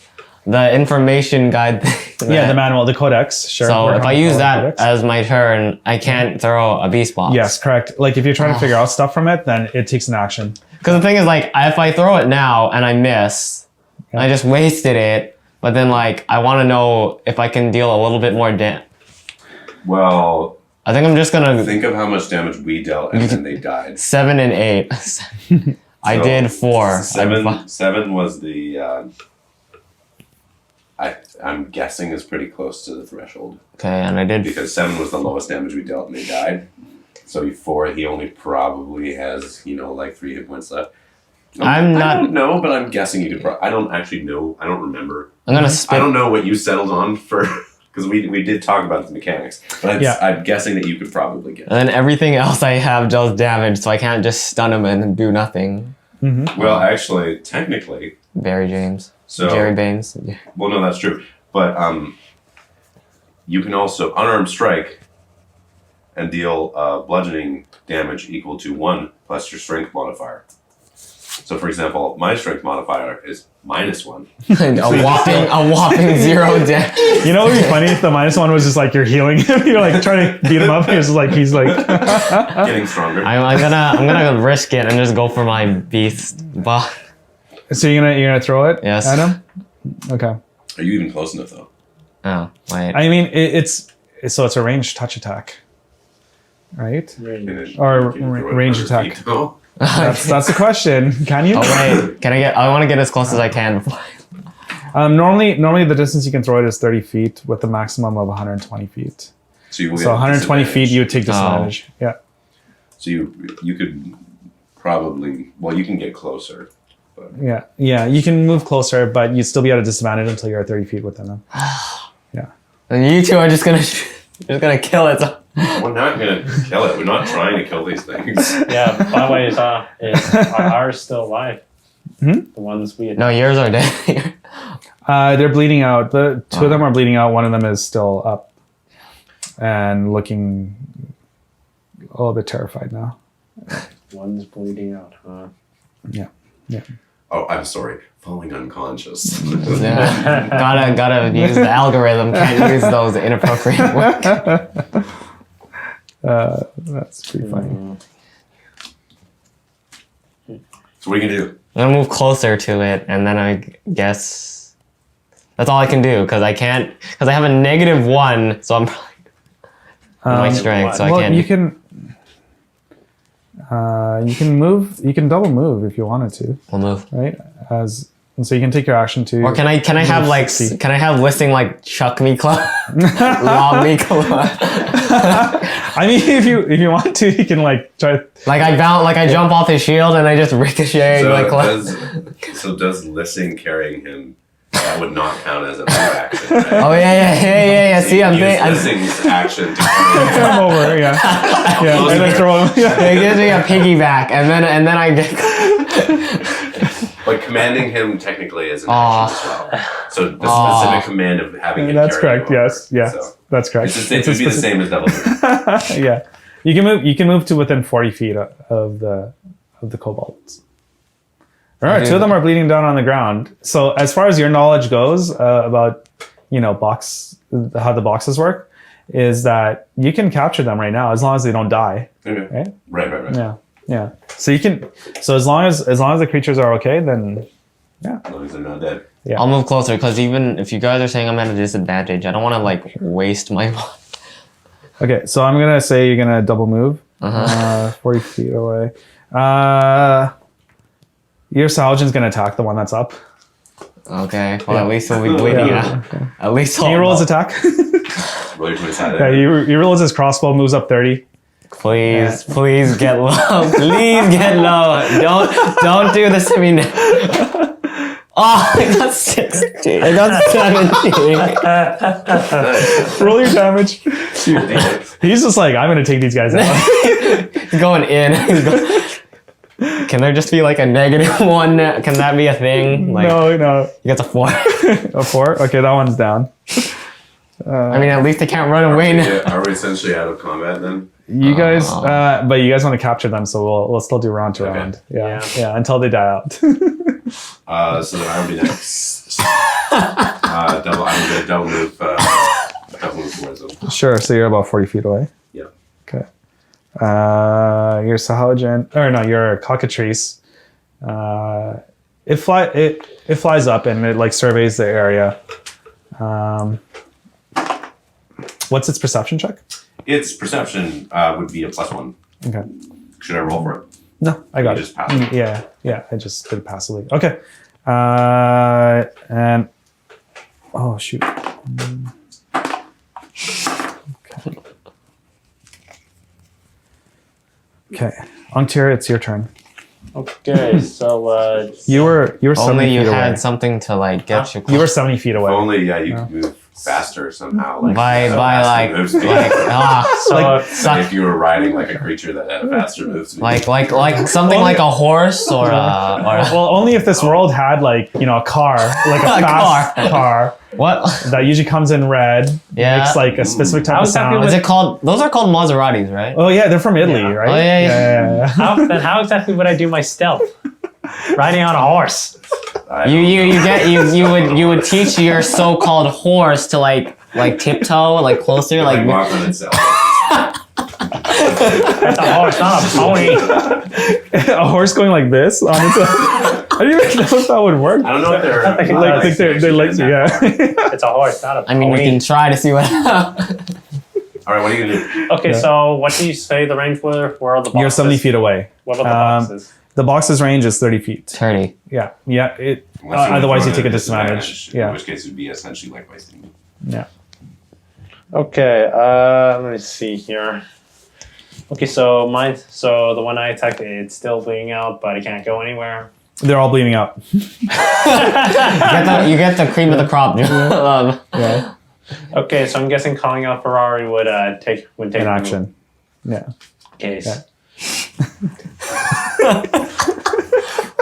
[SPEAKER 4] information guide thing?
[SPEAKER 1] Yeah, the manual, the codex. Sure.
[SPEAKER 4] So
[SPEAKER 1] We're
[SPEAKER 4] if I
[SPEAKER 1] talking
[SPEAKER 4] use
[SPEAKER 1] about
[SPEAKER 4] that
[SPEAKER 1] codex.
[SPEAKER 4] as my turn, I can't throw a beast box.
[SPEAKER 1] Yes, correct. Like if you're trying to figure out stuff from it, then it takes an action.
[SPEAKER 4] Because the thing is, like, if I throw it now and I miss, I just wasted it. But then, like, I want to know if I can deal a little bit more damage.
[SPEAKER 3] Well,
[SPEAKER 4] I think I'm just gonna
[SPEAKER 3] think of how much damage we dealt and then they died.
[SPEAKER 4] 7 and 8. I
[SPEAKER 3] So,
[SPEAKER 4] did 4.
[SPEAKER 3] 7 was the I'm guessing is pretty close to the threshold
[SPEAKER 4] Okay, and I did.
[SPEAKER 3] because 7 was the lowest damage we dealt and they died. So 4, he only probably has like 3 hit points left. I don't know, but I'm guessing you could. I don't actually know. I don't remember.
[SPEAKER 4] I'm gonna
[SPEAKER 3] I
[SPEAKER 4] spin.
[SPEAKER 3] don't know what you settled on for because we did talk about the mechanics. But I'm guessing that you could probably get.
[SPEAKER 4] And then everything else I have does damage, so I can't just stun him and do nothing.
[SPEAKER 3] Well, actually, technically,
[SPEAKER 4] Barry James.
[SPEAKER 3] so
[SPEAKER 4] Jerry Baines.
[SPEAKER 3] well, no, that's true. But you can also unarmed strike and deal bludgeoning damage equal to 1 plus your strength modifier. So, for example, my strength modifier is -1.
[SPEAKER 4] a whopping 0 damage.
[SPEAKER 1] You know what would be funny if the -1 was just like you're healing him, you're like trying to beat him up, he's like
[SPEAKER 3] Getting stronger.
[SPEAKER 4] I'm gonna risk it and just go for my beast box.
[SPEAKER 1] So you're gonna throw it
[SPEAKER 4] Yes.
[SPEAKER 1] at him? Okay.
[SPEAKER 3] Are you even close enough though?
[SPEAKER 4] Oh wait.
[SPEAKER 1] I mean it's a ranged touch attack. Right? Or
[SPEAKER 3] Can you throw it
[SPEAKER 1] range
[SPEAKER 3] 100
[SPEAKER 1] attack.
[SPEAKER 3] feet, though?
[SPEAKER 1] That's the question. Can you?
[SPEAKER 4] Oh wait, I want to get as close as I can before.
[SPEAKER 1] Normally the distance you can throw it is 30 feet with a maximum of 120 feet.
[SPEAKER 3] So you will
[SPEAKER 1] So
[SPEAKER 3] get
[SPEAKER 1] 120 feet, you would take
[SPEAKER 3] disadvantage.
[SPEAKER 1] disadvantage. Yeah.
[SPEAKER 3] So you could probably you can get closer. But
[SPEAKER 1] Yeah. You can move closer, but you'd still be at a disadvantage until you're 30 feet within them. Yeah.
[SPEAKER 4] And you two are just gonna kill it.
[SPEAKER 3] we're not gonna kill it. We're not trying to kill these things.
[SPEAKER 2] Yeah, by the way, is ours still alive? The ones we had.
[SPEAKER 4] No, yours are dead.
[SPEAKER 1] They're bleeding out. The two of them are bleeding out. One of them is still up and looking a little bit terrified now.
[SPEAKER 2] One's bleeding out, huh?
[SPEAKER 1] Yeah.
[SPEAKER 3] Oh, I'm sorry. Falling unconscious.
[SPEAKER 4] Yeah. Gotta use the algorithm. Can't use those inappropriate words.
[SPEAKER 1] That's pretty funny.
[SPEAKER 3] So what are you gonna do?
[SPEAKER 4] I'm gonna move closer to it, and then I guess that's all I can do because I have a -1, so I'm my strength, so I
[SPEAKER 1] Well,
[SPEAKER 4] can't.
[SPEAKER 1] you can move. You can double move if you wanted to,
[SPEAKER 4] We'll move.
[SPEAKER 1] right? And so you can take your action to.
[SPEAKER 4] Or can I have like
[SPEAKER 1] 60.
[SPEAKER 4] can I have listing like chuck me club, lob me club?
[SPEAKER 1] I mean, if you want to, you can like try.
[SPEAKER 4] Like I jump off his shield and I just ricochet my club.
[SPEAKER 3] Does Lissing carrying him That would not count as a move action, right?
[SPEAKER 4] Oh yeah. See, I'm
[SPEAKER 3] Use
[SPEAKER 4] thinking.
[SPEAKER 3] this thing's action to
[SPEAKER 1] Come over, yeah. Yeah, and then throw him. Yeah.
[SPEAKER 4] It gives me a piggyback, and then I get.
[SPEAKER 3] But commanding him technically is an action as well. So the specific command of having him
[SPEAKER 1] That's
[SPEAKER 3] carry
[SPEAKER 1] correct.
[SPEAKER 3] you over.
[SPEAKER 1] Yes. Yes.
[SPEAKER 3] So
[SPEAKER 1] That's correct.
[SPEAKER 3] it would be the same as double move.
[SPEAKER 1] Yeah. You can move to within 40 feet of the kobolds. All right, two of them are bleeding down on the ground. So as far as your knowledge goes about, how the boxes work, is that you can capture them right now as long as they don't die.
[SPEAKER 3] Okay. Right.
[SPEAKER 1] Yeah. So you can. So as long as the creatures are okay, then yeah.
[SPEAKER 3] As long as they're not dead.
[SPEAKER 1] Yeah.
[SPEAKER 4] I'll move closer because even if you guys are saying I'm at a disadvantage, I don't want to waste my.
[SPEAKER 1] Okay, so I'm gonna say you're gonna double move. 40 feet away. Your Salgin's gonna attack the one that's up.
[SPEAKER 4] Okay. Well, at least he'll be bleeding out.
[SPEAKER 1] Okay.
[SPEAKER 4] At least
[SPEAKER 1] Can you roll his attack?
[SPEAKER 3] Roll your 20-sided.
[SPEAKER 1] Yeah, you roll his crossbow, moves up 30.
[SPEAKER 4] Please get low. Please get low. Don't do this to me now. Oh, I got 16. I got 17.
[SPEAKER 1] Roll your damage. He's just like, I'm gonna take these guys out.
[SPEAKER 4] He's going in. Can there just be a -1? Can that be a thing?
[SPEAKER 1] No.
[SPEAKER 4] He gets a 4.
[SPEAKER 1] A 4? Okay, that one's down.
[SPEAKER 4] I mean, at least they can't run away now.
[SPEAKER 3] Are we essentially out of combat then?
[SPEAKER 1] You guys, but you guys want to capture them, so we'll still do round to
[SPEAKER 3] Okay.
[SPEAKER 1] round. Yeah, until they die out.
[SPEAKER 3] So then I would be next. I'm gonna double move towards them.
[SPEAKER 1] Sure. So you're about 40 feet away.
[SPEAKER 3] Yeah.
[SPEAKER 1] Okay. Your Sahajin, or no, your cockatrice. It flies up and it surveys the area. What's its perception check?
[SPEAKER 3] Its perception would be a +1.
[SPEAKER 1] Okay.
[SPEAKER 3] Should I roll for it?
[SPEAKER 1] No, I got
[SPEAKER 3] You
[SPEAKER 1] it.
[SPEAKER 3] just pass it.
[SPEAKER 1] Yeah. I just did it passively. Okay. And oh shoot. Okay. Ankhteer, it's your turn.
[SPEAKER 2] Okay, so
[SPEAKER 1] You were 70
[SPEAKER 4] Only you
[SPEAKER 1] feet away.
[SPEAKER 4] had something to get you.
[SPEAKER 1] You were 70 feet away.
[SPEAKER 3] Only, you could move faster somehow.
[SPEAKER 4] by
[SPEAKER 3] faster move speed.
[SPEAKER 2] so
[SPEAKER 3] if you were riding a creature that had a faster move speed.
[SPEAKER 4] like something like a horse or a
[SPEAKER 1] Well, only if this world had a car, a fast car
[SPEAKER 4] what?
[SPEAKER 1] that usually comes in red.
[SPEAKER 4] Yeah.
[SPEAKER 1] Makes a specific type
[SPEAKER 2] How
[SPEAKER 1] of
[SPEAKER 2] exactly
[SPEAKER 1] sound.
[SPEAKER 4] Is it called? Those are called Maseratis, right?
[SPEAKER 1] Oh yeah, they're from Italy,
[SPEAKER 2] Yeah.
[SPEAKER 1] right?
[SPEAKER 4] Oh, yeah.
[SPEAKER 2] how exactly would I do my stealth? Riding on a horse.
[SPEAKER 4] You would teach your so-called horse to tiptoe closer
[SPEAKER 3] walk on itself.
[SPEAKER 2] That's a horse, not a pony.
[SPEAKER 1] A horse going like this on its own. I don't even know if that would work.
[SPEAKER 3] I don't know if they're
[SPEAKER 1] They're yeah.
[SPEAKER 2] It's a horse, not a pony.
[SPEAKER 4] I mean, we can try to see what.
[SPEAKER 3] All right, what are you gonna do?
[SPEAKER 2] Okay, so what do you say the range were? Where are the boxes?
[SPEAKER 1] You're 70 feet away.
[SPEAKER 2] What about the boxes?
[SPEAKER 1] The box's range is 30 feet.
[SPEAKER 4] 30.
[SPEAKER 1] Yeah.
[SPEAKER 3] Unless
[SPEAKER 1] Otherwise, you
[SPEAKER 3] throw
[SPEAKER 1] take a
[SPEAKER 3] in
[SPEAKER 1] disadvantage.
[SPEAKER 3] In
[SPEAKER 1] Yeah.
[SPEAKER 3] which case, it would be essentially like wasting me.
[SPEAKER 1] Yeah.
[SPEAKER 2] Okay, let me see here. Okay, so the one I attacked, it's still bleeding out, but it can't go anywhere.
[SPEAKER 1] They're all bleeding out.
[SPEAKER 4] You get the cream of the crop.
[SPEAKER 1] Yeah.
[SPEAKER 2] Okay, so I'm guessing calling out Ferrari would take
[SPEAKER 1] In action. Yeah.
[SPEAKER 2] Case.
[SPEAKER 1] Yeah.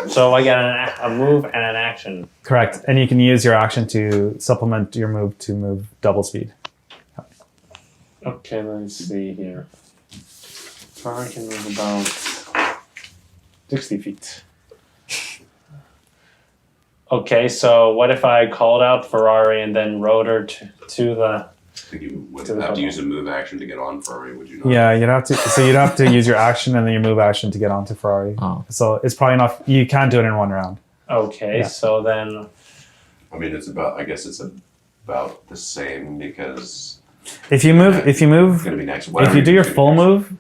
[SPEAKER 2] So I get a move and an action.
[SPEAKER 1] Correct. And you can use your action to supplement your move to move double speed.
[SPEAKER 2] Okay, let's see here. Ferrari can move about 60 feet. Okay, so what if I called out Ferrari and then rode her to the...
[SPEAKER 3] I think you would
[SPEAKER 2] To the
[SPEAKER 3] have to
[SPEAKER 2] double.
[SPEAKER 3] use a move action to get on Ferrari, would you not?
[SPEAKER 1] Yeah, you'd have to. So you'd have to use your action and then your move action to get onto Ferrari.
[SPEAKER 4] Oh.
[SPEAKER 1] So it's probably not. You can't do it in one round.
[SPEAKER 2] Okay,
[SPEAKER 1] Yeah.
[SPEAKER 2] so then...
[SPEAKER 3] I mean, I guess it's about the same because
[SPEAKER 1] If you move,
[SPEAKER 3] it's gonna be next.
[SPEAKER 1] if you do your full move,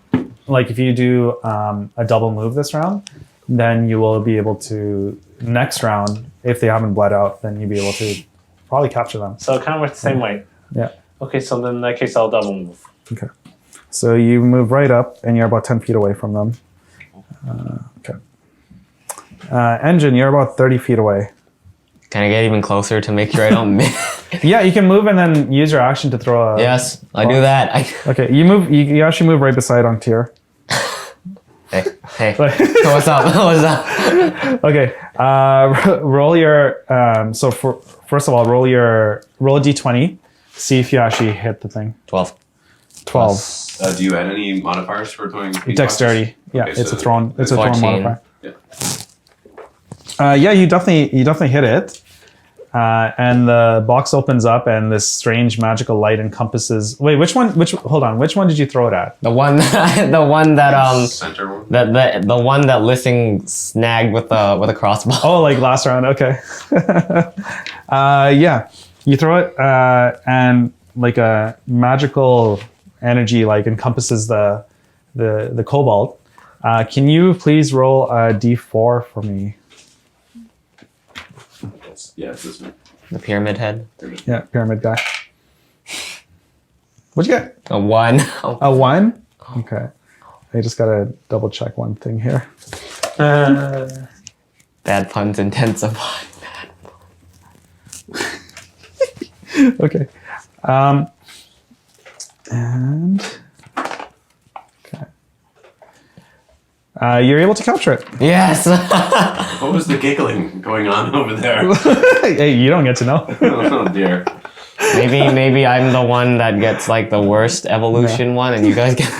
[SPEAKER 1] like if you do a double move this round, then you will be able to next round. If they haven't bled out, then you'll be able to probably capture them.
[SPEAKER 2] So kind of with the same weight.
[SPEAKER 1] Yeah.
[SPEAKER 2] Okay, so then in that case, I'll double move.
[SPEAKER 1] Okay. So you move right up, and you're about 10 feet away from them. Okay. N-Jin, you're about 30 feet away.
[SPEAKER 4] Can I get even closer to make sure I don't miss?
[SPEAKER 1] Yeah, you can move and then use your action to throw a...
[SPEAKER 4] Yes, I do that.
[SPEAKER 1] Okay, you move. You actually move right beside Ankhteer.
[SPEAKER 4] Hey, what's up? What's up?
[SPEAKER 1] Okay, roll your... first of all, roll a d20. See if you actually hit the thing.
[SPEAKER 4] 12.
[SPEAKER 1] 12.
[SPEAKER 3] Do you add any modifiers for throwing?
[SPEAKER 1] Dexterity. Yeah,
[SPEAKER 3] Okay,
[SPEAKER 1] it's
[SPEAKER 3] so
[SPEAKER 1] a thrown. It's a thrown
[SPEAKER 4] 14.
[SPEAKER 1] modifier.
[SPEAKER 3] Yeah.
[SPEAKER 1] Yeah, you definitely hit it. And the box opens up, and this strange magical light encompasses. Wait, hold on. Which one did you throw it at?
[SPEAKER 4] The one that
[SPEAKER 3] Center one.
[SPEAKER 4] the one that Lissing snagged with a crossbow.
[SPEAKER 1] Oh, like last round. Okay. Yeah, you throw it, and like a magical energy like encompasses the kobold. Can you please roll a d4 for me?
[SPEAKER 3] Yeah, it's this one.
[SPEAKER 4] The pyramid head.
[SPEAKER 1] Yeah, pyramid guy. What'd you get?
[SPEAKER 4] A 1.
[SPEAKER 1] A 1? Okay. I just gotta double check one thing here.
[SPEAKER 4] Bad puns intensify.
[SPEAKER 1] Okay. And okay. You're able to capture it.
[SPEAKER 4] Yes.
[SPEAKER 3] What was the giggling going on over there?
[SPEAKER 1] Hey, you don't get to know.
[SPEAKER 3] Oh dear.
[SPEAKER 4] Maybe I'm the one that gets like the worst evolution one, and you guys get.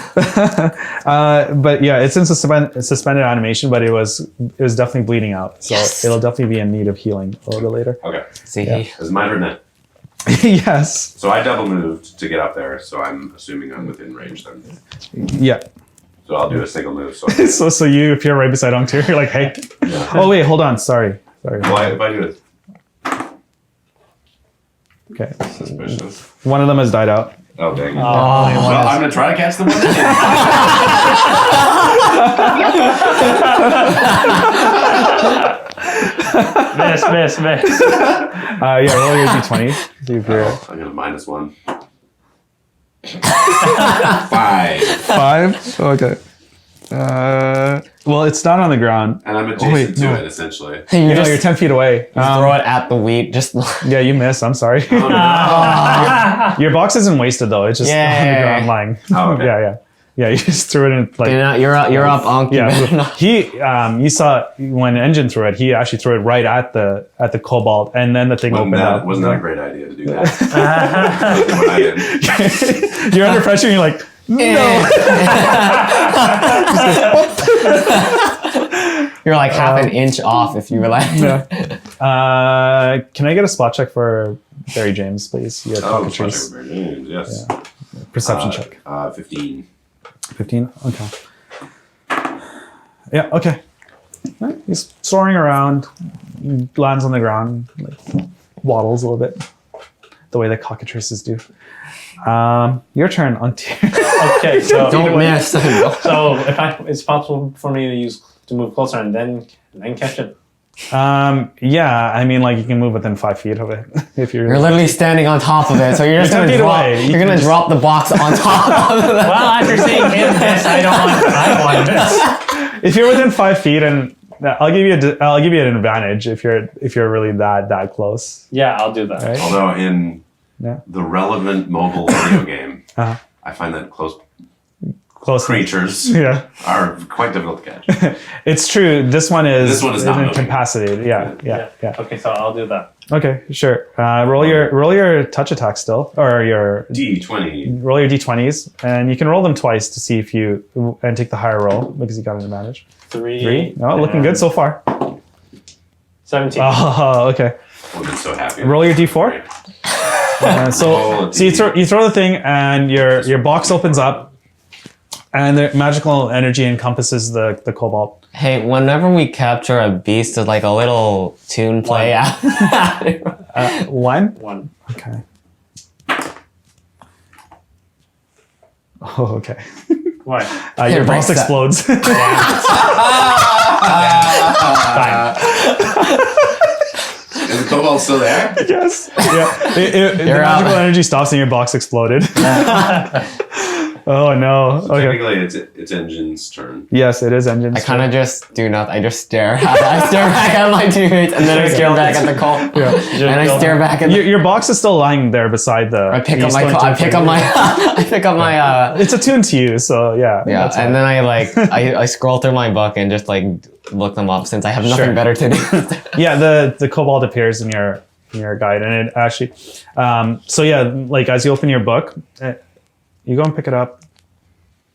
[SPEAKER 1] But yeah, it's in suspended animation, but it was definitely bleeding out, so
[SPEAKER 4] Yes.
[SPEAKER 1] it'll definitely be in need of healing a little bit later.
[SPEAKER 3] Okay.
[SPEAKER 4] See.
[SPEAKER 1] Yeah.
[SPEAKER 3] Is mine or not?
[SPEAKER 1] Yes.
[SPEAKER 3] So I double moved to get up there, so I'm assuming I'm within range then.
[SPEAKER 1] Yeah.
[SPEAKER 3] So I'll do a single move. So
[SPEAKER 1] So you appear right beside Ankhteer. You're like, hey.
[SPEAKER 3] yeah.
[SPEAKER 1] Oh wait, hold on. Sorry.
[SPEAKER 3] Well, if I do it,
[SPEAKER 1] Okay.
[SPEAKER 3] suspicious.
[SPEAKER 1] One of them has died out.
[SPEAKER 3] Oh dang.
[SPEAKER 2] Oh,
[SPEAKER 3] Well, I'm gonna try to catch them.
[SPEAKER 2] miss.
[SPEAKER 1] Yeah, roll your d20. See if you're
[SPEAKER 3] I'm gonna -1. 5.
[SPEAKER 1] 5. Okay. Well, it's not on the ground.
[SPEAKER 3] And I'm adjacent
[SPEAKER 1] wait,
[SPEAKER 3] to
[SPEAKER 1] no.
[SPEAKER 3] it essentially.
[SPEAKER 4] You just
[SPEAKER 1] You're 10 feet away.
[SPEAKER 4] throw it at the wheat. Just.
[SPEAKER 1] Yeah, you missed. I'm sorry.
[SPEAKER 3] Oh, no.
[SPEAKER 1] Your box isn't wasted though. It's just on the
[SPEAKER 4] Yay.
[SPEAKER 1] ground lying.
[SPEAKER 3] Oh, okay.
[SPEAKER 1] Yeah. You just threw it in like.
[SPEAKER 4] You're up, Ankh.
[SPEAKER 1] Yeah, you saw when N-Jin threw it. He actually threw it right at the kobold, and then the thing opened up.
[SPEAKER 3] Wasn't that a great idea to do that? That's what I did.
[SPEAKER 1] You're under pressure. And you're like, no.
[SPEAKER 4] You're like half an inch off if you were like.
[SPEAKER 1] Yeah. Can I get a spot check for Barry James, please? Your
[SPEAKER 3] Oh,
[SPEAKER 1] cockatrice.
[SPEAKER 3] yes.
[SPEAKER 1] Perception check.
[SPEAKER 3] 15.
[SPEAKER 1] 15. Okay. Yeah. Okay. Right, he's soaring around, lands on the ground, like waddles a little bit, the way that cockatrices do. Your turn, Ankhteer.
[SPEAKER 2] Okay, so
[SPEAKER 4] Don't miss.
[SPEAKER 2] So it's possible for me to move closer and then catch it.
[SPEAKER 1] Yeah, I mean, like you can move within 5 feet of it if you're.
[SPEAKER 4] You're literally standing on top of it, so you're just
[SPEAKER 1] You're 10
[SPEAKER 4] gonna
[SPEAKER 1] feet
[SPEAKER 4] drop.
[SPEAKER 1] away.
[SPEAKER 4] You're gonna drop the box on top of it.
[SPEAKER 2] Well, after seeing him miss, I want this.
[SPEAKER 1] If you're within 5 feet, and I'll give you an advantage if you're really that close.
[SPEAKER 2] Yeah, I'll do that.
[SPEAKER 1] Right?
[SPEAKER 3] Although in
[SPEAKER 1] Yeah.
[SPEAKER 3] the relevant mobile video game,
[SPEAKER 1] Uh-huh.
[SPEAKER 3] I find that close
[SPEAKER 1] Close.
[SPEAKER 3] creatures
[SPEAKER 1] Yeah.
[SPEAKER 3] are quite difficult to catch.
[SPEAKER 1] It's true. This one is
[SPEAKER 3] not moving.
[SPEAKER 1] incapacitated. Yeah.
[SPEAKER 2] Okay, so I'll do that.
[SPEAKER 1] Okay, sure. Roll your touch attack still, or your
[SPEAKER 3] D20.
[SPEAKER 1] roll your d20s, and you can roll them twice to see if you and take the higher roll because you got an advantage.
[SPEAKER 2] 3.
[SPEAKER 1] No, looking good so far.
[SPEAKER 2] 17.
[SPEAKER 1] Oh, okay.
[SPEAKER 3] I've been so happy.
[SPEAKER 1] Roll your d4. So you throw the thing, and your box opens up, and the magical energy encompasses the kobold.
[SPEAKER 4] Hey, whenever we capture a beast, there's like a little tune play out.
[SPEAKER 1] 1.
[SPEAKER 2] 1.
[SPEAKER 1] Okay. Oh, okay.
[SPEAKER 2] Why?
[SPEAKER 1] Your
[SPEAKER 4] It
[SPEAKER 1] box
[SPEAKER 4] breaks
[SPEAKER 1] explodes.
[SPEAKER 3] Is the kobold still there?
[SPEAKER 1] Yes. Yeah. The
[SPEAKER 4] You're
[SPEAKER 1] magical
[SPEAKER 4] out.
[SPEAKER 1] energy stops and your box exploded. Oh no.
[SPEAKER 3] So
[SPEAKER 1] Okay.
[SPEAKER 3] technically, it's N-Jin's turn.
[SPEAKER 1] Yes, it is engines.
[SPEAKER 4] I kind of just do nothing. I just stare. I stare back at my teammates, and then I stare back at the call.
[SPEAKER 1] Yeah.
[SPEAKER 4] And I stare back at.
[SPEAKER 1] Your box is still lying there beside the.
[SPEAKER 4] I pick up my. I pick up my. I pick up my.
[SPEAKER 1] It's attuned to you, so yeah.
[SPEAKER 4] Yeah,
[SPEAKER 1] that's
[SPEAKER 4] and
[SPEAKER 1] fine.
[SPEAKER 4] then I like I scroll through my book and just like look them up since I have nothing
[SPEAKER 1] Sure.
[SPEAKER 4] better to do.
[SPEAKER 1] Yeah, the kobold appears in your guide, and it actually. So yeah, like as you open your book, you go and pick it up.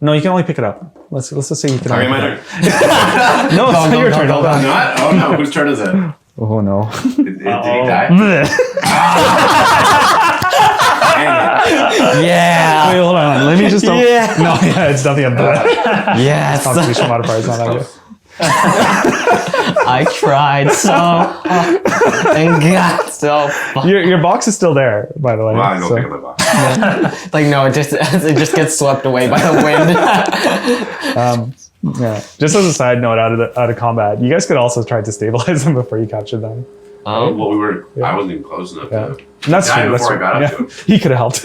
[SPEAKER 1] No, you can only pick it up. Let's just say you can.
[SPEAKER 3] Sorry,
[SPEAKER 1] only
[SPEAKER 3] my
[SPEAKER 1] pick
[SPEAKER 3] turn.
[SPEAKER 1] it up. No, it's not your turn. Hold on.
[SPEAKER 3] Not? Oh no, whose turn is it?
[SPEAKER 1] Oh no.
[SPEAKER 3] Did he die?
[SPEAKER 4] Yeah.
[SPEAKER 1] Wait, hold on. Let me just.
[SPEAKER 4] Yeah.
[SPEAKER 1] No, yeah, it's nothing of that.
[SPEAKER 4] Yes.
[SPEAKER 1] Constitution modifier is not that good.
[SPEAKER 4] I tried so hard and got so far.
[SPEAKER 1] Your box is still there, by the way.
[SPEAKER 3] Well, I go
[SPEAKER 1] so-
[SPEAKER 3] pick up my box.
[SPEAKER 4] Like no, it just gets swept away by the wind.
[SPEAKER 1] Yeah. Just as a side note, out of combat, you guys could also try to stabilize them before you captured them.
[SPEAKER 3] Well, we were. I wasn't even close enough
[SPEAKER 1] Yeah.
[SPEAKER 3] to.
[SPEAKER 1] And that's
[SPEAKER 3] Yeah,
[SPEAKER 1] true. That's
[SPEAKER 3] before I
[SPEAKER 1] true.
[SPEAKER 3] got up
[SPEAKER 1] Yeah.
[SPEAKER 3] to him.
[SPEAKER 1] He could have helped.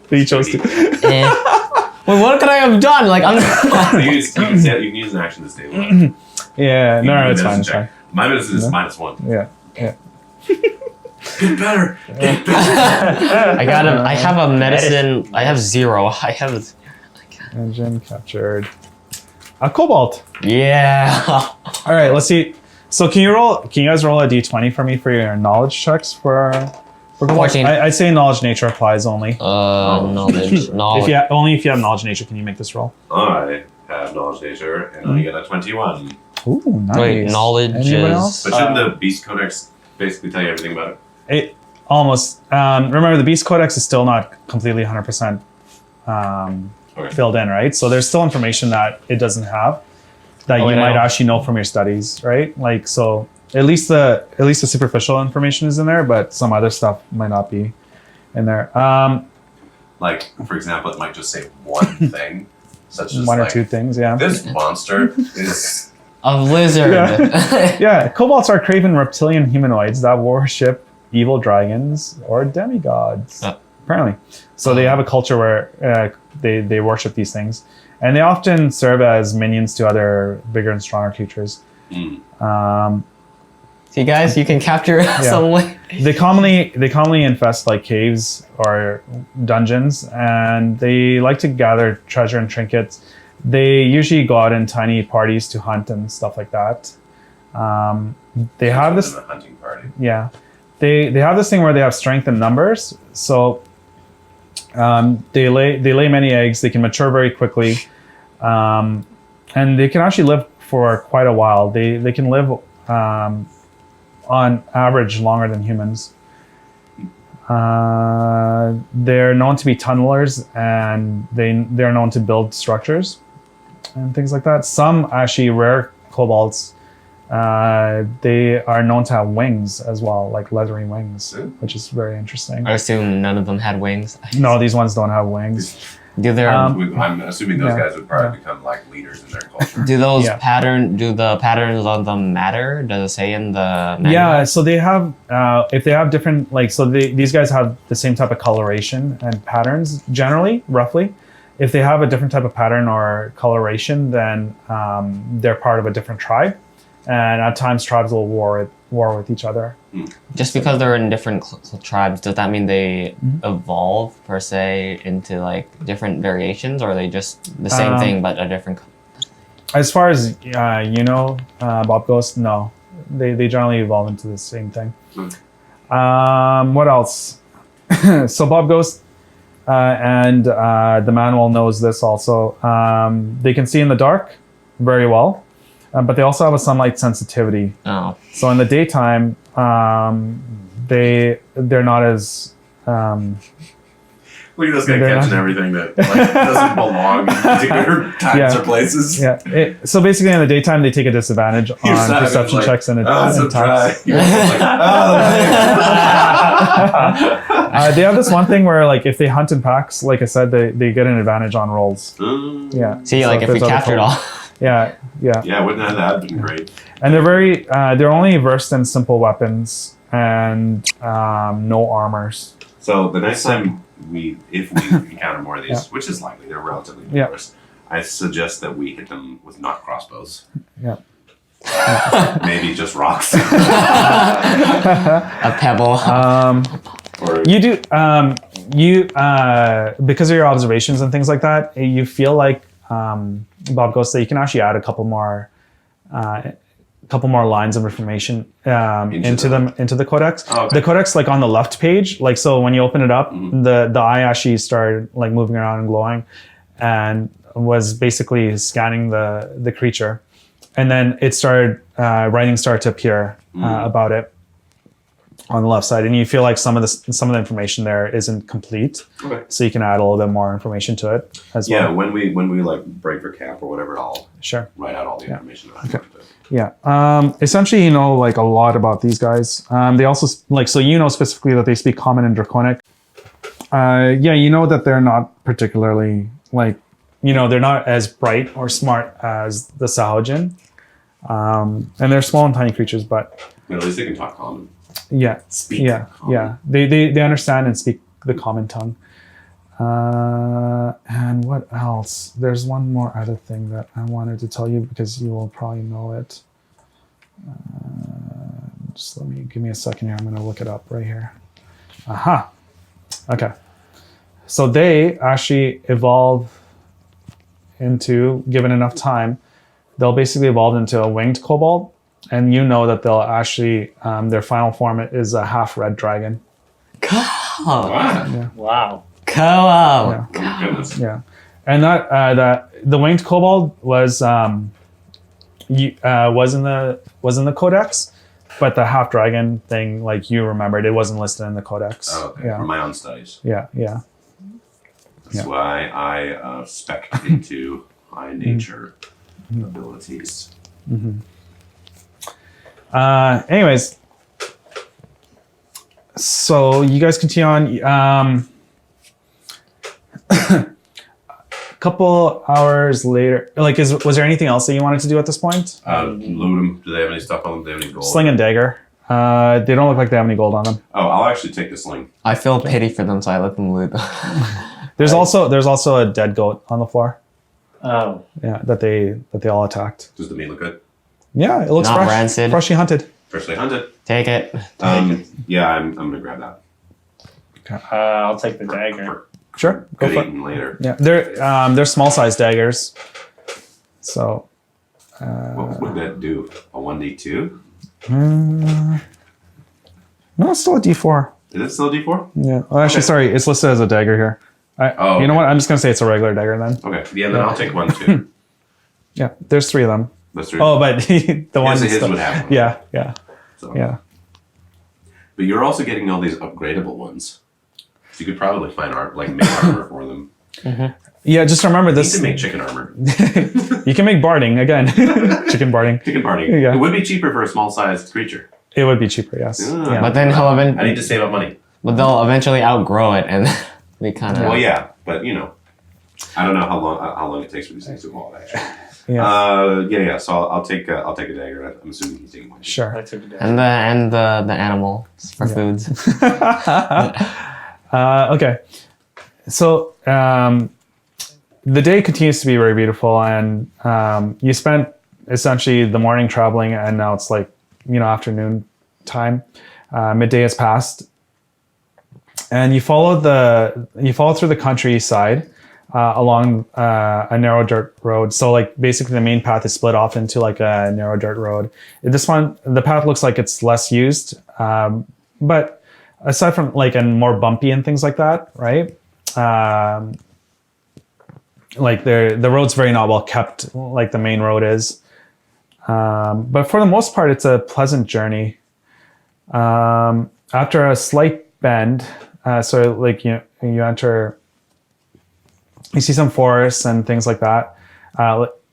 [SPEAKER 1] But he chose to.
[SPEAKER 4] Well, what could I have done? Like I'm.
[SPEAKER 3] You can use an action to stabilize.
[SPEAKER 1] Yeah.
[SPEAKER 3] You
[SPEAKER 1] No,
[SPEAKER 3] can do
[SPEAKER 1] it's
[SPEAKER 3] a
[SPEAKER 1] fine.
[SPEAKER 3] medicine
[SPEAKER 1] It's
[SPEAKER 3] check.
[SPEAKER 1] fine.
[SPEAKER 3] My medicine is
[SPEAKER 1] Yeah.
[SPEAKER 3] -1.
[SPEAKER 1] Yeah. Yeah.
[SPEAKER 3] Get better. Get better.
[SPEAKER 4] I have a medicine. I have 0. I have.
[SPEAKER 1] Engine captured. A cobalt.
[SPEAKER 4] Yeah.
[SPEAKER 1] All right. Let's see. So can you guys roll a d20 for me for your knowledge checks for kobolds?
[SPEAKER 4] 14.
[SPEAKER 1] I'd say knowledge nature applies only.
[SPEAKER 4] Knowledge. Knowledge.
[SPEAKER 1] If you have knowledge nature, can you make this roll?
[SPEAKER 3] I have knowledge nature, and I get a 21.
[SPEAKER 1] Ooh, nice.
[SPEAKER 4] Wait, knowledge
[SPEAKER 1] Anyone
[SPEAKER 4] is-
[SPEAKER 1] else?
[SPEAKER 3] But shouldn't the Beast Codex basically tell you everything about it?
[SPEAKER 1] It almost. Remember, the Beast Codex is still not completely 100%
[SPEAKER 3] Okay.
[SPEAKER 1] filled in, right? So there's still information that it doesn't have that you
[SPEAKER 4] wait, I
[SPEAKER 1] might
[SPEAKER 4] know.
[SPEAKER 1] actually know from your studies, right? Like, so at least the superficial information is in there, but some other stuff might not be in there.
[SPEAKER 3] Like, for example, it might just say one thing, such as
[SPEAKER 1] One or
[SPEAKER 3] like,
[SPEAKER 1] two things, yeah.
[SPEAKER 3] this monster is.
[SPEAKER 4] A lizard.
[SPEAKER 1] Yeah, kobolds are craven reptilian humanoids that worship evil dragons or demigods, apparently. So they have a culture where they worship these things, and they often serve as minions to other bigger and stronger creatures.
[SPEAKER 4] See, guys, you can capture some way.
[SPEAKER 1] They commonly infest like caves or dungeons, and they like to gather treasure and trinkets. They usually go out in tiny parties to hunt and stuff like that. They have this.
[SPEAKER 3] In a hunting party.
[SPEAKER 1] Yeah, they have this thing where they have strength in numbers. So they lay many eggs. They can mature very quickly, and they can actually live for quite a while. They can live on average longer than humans. They're known to be tunnelers, and they're known to build structures and things like that. Some actually rare kobolds, they are known to have wings as well, like leathery wings, which is very interesting.
[SPEAKER 4] I assume none of them had wings.
[SPEAKER 1] No, these ones don't have wings.
[SPEAKER 4] Do their
[SPEAKER 3] I'm assuming those
[SPEAKER 1] Yeah.
[SPEAKER 3] guys would probably become like leaders in their culture.
[SPEAKER 4] do those
[SPEAKER 1] Yeah.
[SPEAKER 4] do the patterns on them matter? Does it say in the manual?
[SPEAKER 1] Yeah, so they have, if they have different, like, so these guys have the same type of coloration and patterns, generally, roughly. If they have a different type of pattern or coloration, then they're part of a different tribe. And at times, tribes will war with each other.
[SPEAKER 4] Just because they're in different tribes, does that mean they evolve per se into like different variations, or are they just the same thing but a different?
[SPEAKER 1] As far as Bob Ghost, no. They generally evolve into the same thing. What else? So Bob Ghost and the manual knows this also. They can see in the dark very well, but they also have a sunlight sensitivity.
[SPEAKER 4] Oh,
[SPEAKER 1] So in the daytime, they're not as
[SPEAKER 3] Look at this guy
[SPEAKER 1] They're
[SPEAKER 3] catching
[SPEAKER 1] not-
[SPEAKER 3] everything that like, doesn't belong in particular times
[SPEAKER 1] Yeah.
[SPEAKER 3] or places.
[SPEAKER 1] yeah. So basically, in the daytime, they take a disadvantage
[SPEAKER 3] You're
[SPEAKER 1] on
[SPEAKER 3] sad,
[SPEAKER 1] perception
[SPEAKER 3] like,
[SPEAKER 1] checks and
[SPEAKER 3] Oh, so dry.
[SPEAKER 1] attacks.
[SPEAKER 3] You're like, oh,
[SPEAKER 1] They have this one thing where, like, if they hunt in packs, like I said, they get an advantage on rolls. Yeah.
[SPEAKER 4] see,
[SPEAKER 1] So
[SPEAKER 4] like if we
[SPEAKER 1] there's other
[SPEAKER 4] captured
[SPEAKER 1] folks-
[SPEAKER 4] all.
[SPEAKER 1] Yeah, yeah.
[SPEAKER 3] yeah, wouldn't that have been great?
[SPEAKER 1] And they're only versed in simple weapons and no armors.
[SPEAKER 3] So the next time if we encounter more of these, which is likely, they're relatively numerous, I suggest that we hit them with not crossbows.
[SPEAKER 1] Yeah.
[SPEAKER 3] Maybe just rocks.
[SPEAKER 4] A pebble.
[SPEAKER 3] Or
[SPEAKER 1] You do because of your observations and things like that, you feel like Bob Ghost that you can actually add a couple more lines of information into the codex.
[SPEAKER 3] Oh, okay.
[SPEAKER 1] The codex, like on the left page, like so when you open it up, the eye actually started like moving around and glowing, and was basically scanning the creature, and then it started writing started to appear about it on the left side, and you feel like some of the information there isn't complete. Okay. So you can add a little bit more information to it as well.
[SPEAKER 3] Yeah, when we like break for camp or whatever, I'll write out all the information that I have.
[SPEAKER 1] Yeah. Essentially, you know, like a lot about these guys. They also like, so you know specifically that they speak Common and Draconic. Yeah, you know that they're not particularly like, you know, they're not as bright or smart as the Sahajin. And they're small and tiny creatures, but
[SPEAKER 3] at least they can talk Common.
[SPEAKER 1] Yeah.
[SPEAKER 3] Speak.
[SPEAKER 1] Yeah.
[SPEAKER 3] Common.
[SPEAKER 1] Yeah. They understand and speak the Common tongue. And what else? There's one more other thing that I wanted to tell you because you will probably know it. Just give me a second here. I'm going to look it up right here. Aha. Okay. So they actually evolve into, given enough time, they'll basically evolve into a winged kobold. And you know that they'll actually, their final form is a half red dragon.
[SPEAKER 2] Wow.
[SPEAKER 4] Co-op.
[SPEAKER 3] Oh, goodness.
[SPEAKER 1] Yeah, and that the winged kobold was in the codex, but the half dragon thing, like you remembered, it wasn't listed in the codex.
[SPEAKER 3] Oh, okay.
[SPEAKER 1] Yeah.
[SPEAKER 3] For my own studies.
[SPEAKER 1] Yeah.
[SPEAKER 3] That's why I spec into high nature abilities.
[SPEAKER 1] Anyways, so you guys continue on. A couple hours later, like, was there anything else that you wanted to do at this point?
[SPEAKER 3] Loot them. Do they have any stuff on them? Do they have any gold?
[SPEAKER 1] Sling and dagger. They don't look like they have any gold on them.
[SPEAKER 3] Oh, I'll actually take the sling.
[SPEAKER 4] I feel pity for them, so I let them loot them.
[SPEAKER 1] There's also a dead goat on the floor.
[SPEAKER 2] Oh.
[SPEAKER 1] Yeah, that they all attacked.
[SPEAKER 3] Does the meat look good?
[SPEAKER 1] Yeah, it looks
[SPEAKER 4] Not
[SPEAKER 1] fresh.
[SPEAKER 4] rancid.
[SPEAKER 1] Freshly hunted.
[SPEAKER 3] Freshly hunted.
[SPEAKER 4] Take it.
[SPEAKER 3] Yeah, I'm gonna grab that.
[SPEAKER 2] I'll take the dagger.
[SPEAKER 1] Sure, go
[SPEAKER 3] Good
[SPEAKER 1] for it.
[SPEAKER 3] eating later.
[SPEAKER 1] Yeah, they're small size daggers. So.
[SPEAKER 3] What would that do? A 1d2?
[SPEAKER 1] No, it's still a D4.
[SPEAKER 3] Is it still a d4?
[SPEAKER 1] Yeah. Oh, actually, sorry, it's listed as a dagger here. You know what? I'm just gonna say it's a regular dagger then.
[SPEAKER 3] Okay. Yeah, then I'll take one too.
[SPEAKER 1] Yeah, there's 3 of them.
[SPEAKER 3] That's three.
[SPEAKER 1] Oh, but the one.
[SPEAKER 3] His would have one.
[SPEAKER 1] Yeah.
[SPEAKER 3] So.
[SPEAKER 1] Yeah.
[SPEAKER 3] But you're also getting all these upgradable ones. So you could probably find make armor for them.
[SPEAKER 1] Yeah, just remember
[SPEAKER 3] You
[SPEAKER 1] this.
[SPEAKER 3] can make chicken armor.
[SPEAKER 1] You can make barding again. Chicken barding.
[SPEAKER 3] Chicken party.
[SPEAKER 1] Yeah.
[SPEAKER 3] It would be cheaper for a small sized creature.
[SPEAKER 1] It would be cheaper, yes.
[SPEAKER 3] Ah.
[SPEAKER 1] Yeah.
[SPEAKER 4] But then
[SPEAKER 3] I need to save up money.
[SPEAKER 4] but they'll eventually outgrow it, and we kind of.
[SPEAKER 3] Well, yeah, but you know, I don't know how long it takes for these things to evolve. Actually.
[SPEAKER 1] Yeah.
[SPEAKER 3] So I'll take a dagger. I'm assuming he's taking one.
[SPEAKER 1] Sure.
[SPEAKER 2] I took a dagger.
[SPEAKER 4] And the animal for foods.
[SPEAKER 1] Okay. So the day continues to be very beautiful, and you spent essentially the morning traveling, and now it's like, afternoon time. Midday has passed, and you follow through the countryside along a narrow dirt road. So like basically the main path is split off into like a narrow dirt road. This one, the path looks like it's less used, but aside from like and more bumpy and things like that, right? Like the road's very not well kept, like the main road is. But for the most part, it's a pleasant journey. After a slight bend, so like you enter, you see some forests and things like that,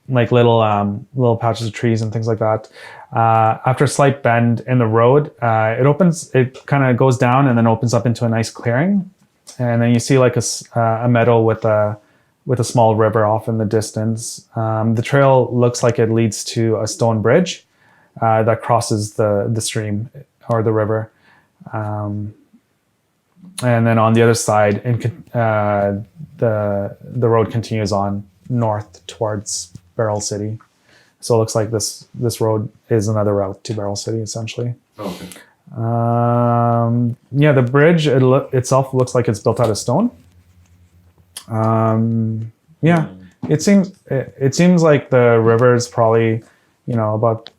[SPEAKER 1] like little patches of trees and things like that. After a slight bend in the road, it kind of goes down and then opens up into a nice clearing, and then you see like a meadow with a small river off in the distance. The trail looks like it leads to a stone bridge that crosses the stream or the river. and then on the other side, the road continues on north towards Beryl City. So it looks like this road is another route to Beryl City, essentially.
[SPEAKER 3] Okay.
[SPEAKER 1] Yeah, the bridge itself looks like it's built out of stone. Yeah, it seems like the river is probably, about,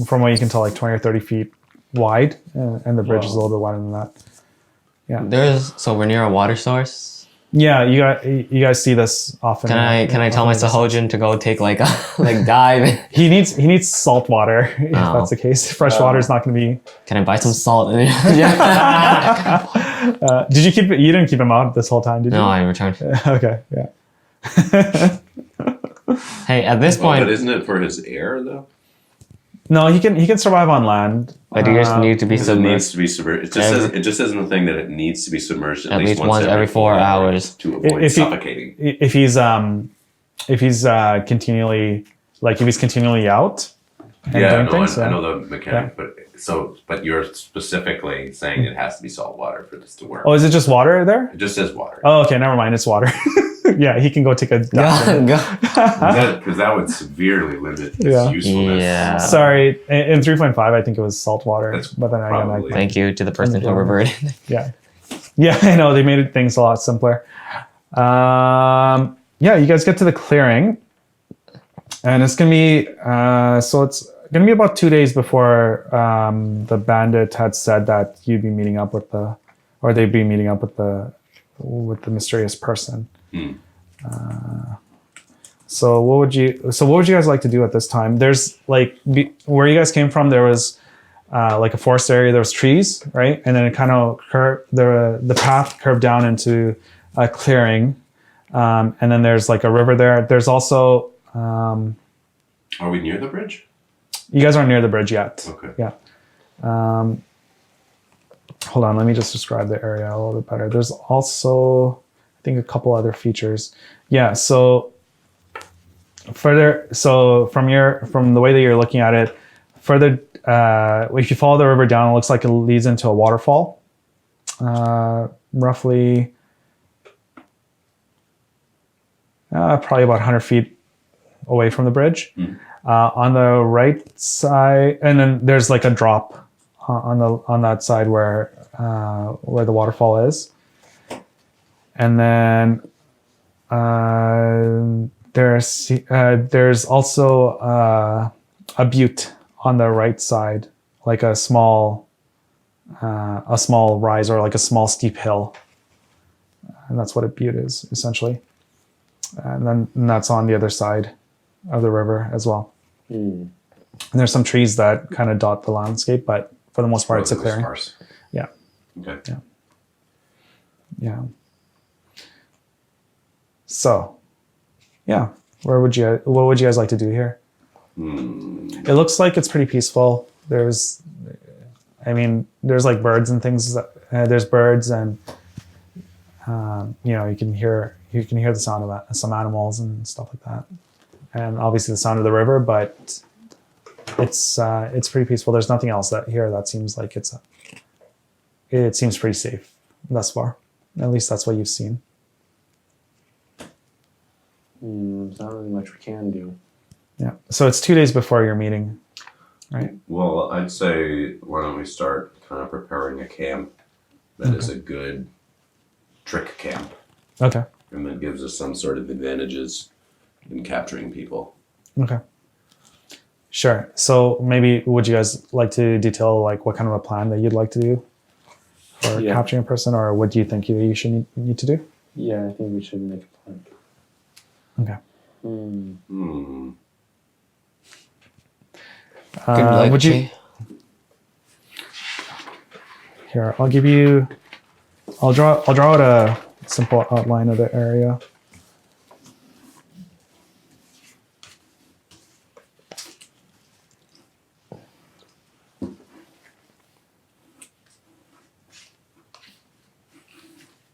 [SPEAKER 1] from what you can tell, like 20 or 30 feet wide, and the bridge is a little bit wider than that. Yeah.
[SPEAKER 4] So we're near a water source.
[SPEAKER 1] Yeah, you guys see this often.
[SPEAKER 4] Can I tell my Sahojin to go take like dive?
[SPEAKER 1] He needs salt water if that's the case. Fresh water is not going to be.
[SPEAKER 4] Can I buy some salt?
[SPEAKER 1] Yeah. Did you keep it? You didn't keep him out this whole time, did you?
[SPEAKER 4] No, I returned.
[SPEAKER 1] Okay. Yeah.
[SPEAKER 4] Hey, at this point,
[SPEAKER 3] but isn't it for his air though?
[SPEAKER 1] No, he can survive on land.
[SPEAKER 4] but you just need to be
[SPEAKER 3] Because it needs
[SPEAKER 4] submerged
[SPEAKER 3] to be submerged. It just says in the thing that it needs to be submerged at least
[SPEAKER 4] once every 4 hours
[SPEAKER 3] to avoid
[SPEAKER 1] If he-
[SPEAKER 3] suffocating.
[SPEAKER 1] If he's continually out and doing things,
[SPEAKER 3] I know the mechanic, but you're specifically saying it has to be salt water for this to work.
[SPEAKER 1] Oh, is it just water there?
[SPEAKER 3] It just says water.
[SPEAKER 1] Oh, okay, never mind. It's water. Yeah, he can go take a dive.
[SPEAKER 3] Because that would severely limit its
[SPEAKER 1] Yeah.
[SPEAKER 3] usefulness.
[SPEAKER 4] Yeah.
[SPEAKER 1] Sorry, in 3.5, I think it was salt water.
[SPEAKER 3] That's
[SPEAKER 1] But then again,
[SPEAKER 3] probably-
[SPEAKER 4] Thank you to the person who reverted.
[SPEAKER 1] yeah, I know they made things a lot simpler. Yeah, you guys get to the clearing, and it's gonna be it's gonna be about 2 days before the bandit had said that they'd be meeting up with the mysterious person. So what would you guys like to do at this time? There's where you guys came from, there was like a forest area, there was trees, right? And then it kind of the path curved down into a clearing. And then there's like a river there. There's also
[SPEAKER 3] Are we near the bridge?
[SPEAKER 1] you guys aren't near the bridge yet.
[SPEAKER 3] Okay.
[SPEAKER 1] Yeah. Hold on, let me just describe the area a little bit better. There's also, I think, a couple other features. Yeah, so further, from the way that you're looking at it, further, if you follow the river down, it looks like it leads into a waterfall, roughly probably about 100 feet away from the bridge. On the right side, and then there's like a drop on that side where the waterfall is, and then there's also a butte on the right side, like a small rise or like a small steep hill, and that's what a butte is essentially. And that's on the other side of the river as well. And there's some trees that kind of dot the landscape, but for the most part, it's a clearing.
[SPEAKER 3] Sparse.
[SPEAKER 1] Yeah.
[SPEAKER 3] Okay.
[SPEAKER 1] Yeah. So, yeah, what would you guys like to do here? It looks like it's pretty peaceful. There's like birds and things. There's birds, and you can hear the sound of some animals and stuff like that, and obviously the sound of the river. But it's pretty peaceful. There's nothing else that seems like it seems pretty safe thus far. At least that's what you've seen.
[SPEAKER 2] There's not really much we can do.
[SPEAKER 1] Yeah. So it's 2 days before your meeting, right?
[SPEAKER 3] Well, I'd say why don't we start kind of preparing a camp that is a good trick camp,
[SPEAKER 1] Okay.
[SPEAKER 3] and that gives us some sort of advantages in capturing people.
[SPEAKER 1] Okay. Sure. So maybe would you guys like to detail like what kind of a plan that you'd like to do for capturing a person, or what do you think you should need to do?
[SPEAKER 2] Yeah, I think we should make a plan.
[SPEAKER 1] Okay.
[SPEAKER 4] Good luck,
[SPEAKER 1] would you?
[SPEAKER 4] Jay.
[SPEAKER 1] Here, I'll draw out a simple outline of the area.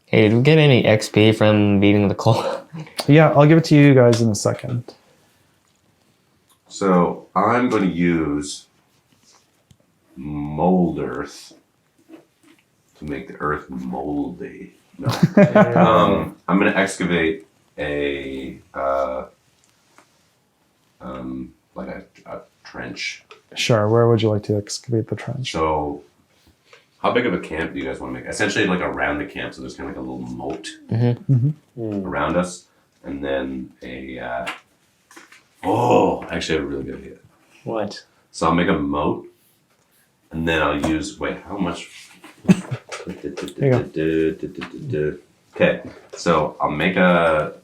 [SPEAKER 4] Hey, did we get any XP from beating the coal?
[SPEAKER 1] Yeah, I'll give it to you guys in a second.
[SPEAKER 3] So I'm going to use mold earth to make the earth moldy. No. I'm gonna excavate a like a trench.
[SPEAKER 1] Sure. Where would you like to excavate the trench?
[SPEAKER 3] So, how big of a camp do you guys want to make? Essentially, like around the camp, so there's kind of like a little moat around us, and then a. Actually, I have a really good idea.
[SPEAKER 2] What?
[SPEAKER 3] So I'll make a moat, and then I'll use. Wait, how much? Okay, so I'll make a.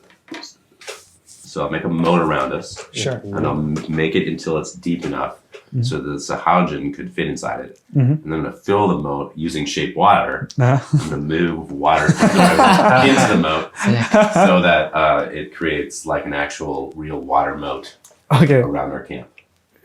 [SPEAKER 3] So I'll make a moat around us.
[SPEAKER 1] Sure.
[SPEAKER 3] And I'll make it until it's deep enough so that the Sahajin could fit inside it. And then I'm going to fill the moat using shape water. I'm going to move water into the moat so that it creates like an actual real water moat around our camp.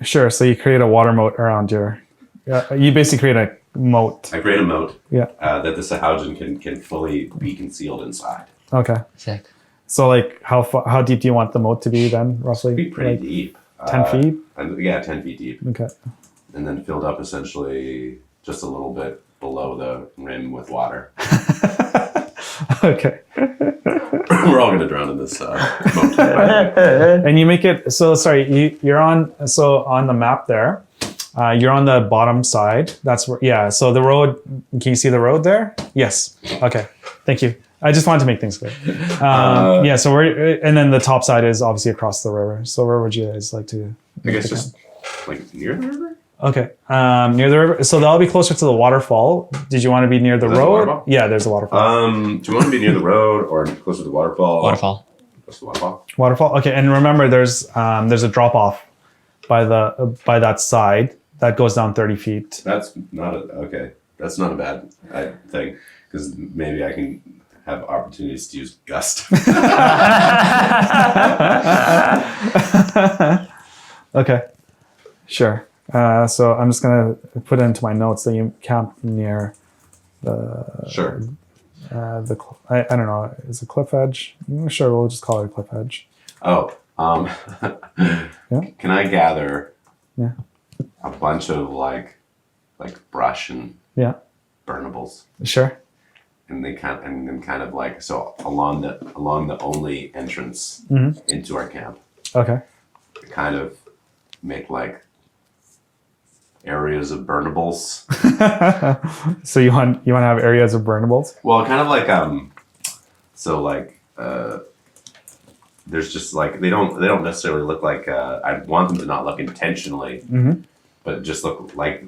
[SPEAKER 1] Sure. So you create a water moat around your. You basically create a moat.
[SPEAKER 3] I create a moat
[SPEAKER 1] that
[SPEAKER 3] the Sahajin can fully be concealed inside.
[SPEAKER 1] Okay.
[SPEAKER 4] Sick.
[SPEAKER 1] So like how deep do you want the moat to be then roughly?
[SPEAKER 3] It'd be pretty
[SPEAKER 1] like
[SPEAKER 3] deep.
[SPEAKER 1] 10 feet?
[SPEAKER 3] Yeah, 10 feet deep.
[SPEAKER 1] Okay.
[SPEAKER 3] And then filled up essentially just a little bit below the rim with water.
[SPEAKER 1] Okay.
[SPEAKER 3] We're all going to drown in this moat.
[SPEAKER 1] And you make it, so sorry, you're on the map there, you're on the bottom side. That's where, yeah. So the road, can you see the road there? Yes. Okay. Thank you. I just wanted to make things clear. Yeah. So and then the top side is obviously across the river. So where would you guys like to?
[SPEAKER 3] I guess just like near the river?
[SPEAKER 1] Okay. Near the river. So that'll be closer to the waterfall. Did you want to be near the road? Yeah, there's a waterfall.
[SPEAKER 3] Do you want to be near the road or closer to the waterfall?
[SPEAKER 4] Waterfall.
[SPEAKER 3] Close to the waterfall.
[SPEAKER 1] Waterfall. Okay. And remember, there's a drop off by that side that goes down 30 feet.
[SPEAKER 3] That's not a bad thing because maybe I can have opportunities to use gust.
[SPEAKER 1] Okay. Sure. So I'm just gonna put it into my notes that you camp near the.
[SPEAKER 3] Sure.
[SPEAKER 1] I don't know. Is it cliff edge? Sure, we'll just call it a cliff edge.
[SPEAKER 3] Oh. Can I gather?
[SPEAKER 1] Yeah.
[SPEAKER 3] A bunch of like brush and burnables.
[SPEAKER 1] Sure.
[SPEAKER 3] And then kind of like so along the only entrance into our camp.
[SPEAKER 1] Okay.
[SPEAKER 3] Kind of make like areas of burnables.
[SPEAKER 1] So you want to have areas of burnables?
[SPEAKER 3] Well, kind of like there's just like they don't necessarily look like I want them to not look intentionally, but just look like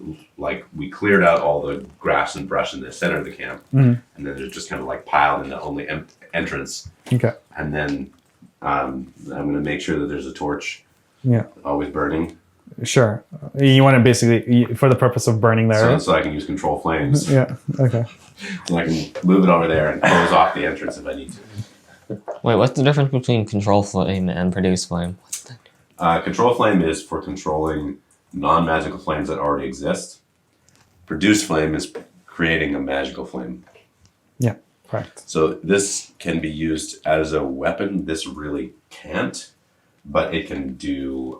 [SPEAKER 3] we cleared out all the grass and brush in the center of the camp, and then they're just kind of like piled in the only entrance.
[SPEAKER 1] Okay.
[SPEAKER 3] And then I'm gonna make sure that there's a torch.
[SPEAKER 1] Yeah.
[SPEAKER 3] Always burning.
[SPEAKER 1] Sure. You want to basically for the purpose of burning there.
[SPEAKER 3] So I can use control flames.
[SPEAKER 1] Yeah. Okay.
[SPEAKER 3] And I can move it over there and close off the entrance if I need to.
[SPEAKER 4] Wait, what's the difference between control flame and produce flame?
[SPEAKER 3] Control flame is for controlling non-magical flames that already exist. Produce flame is creating a magical flame.
[SPEAKER 1] Yeah. Correct.
[SPEAKER 3] So this can be used as a weapon. This really can't, but it can do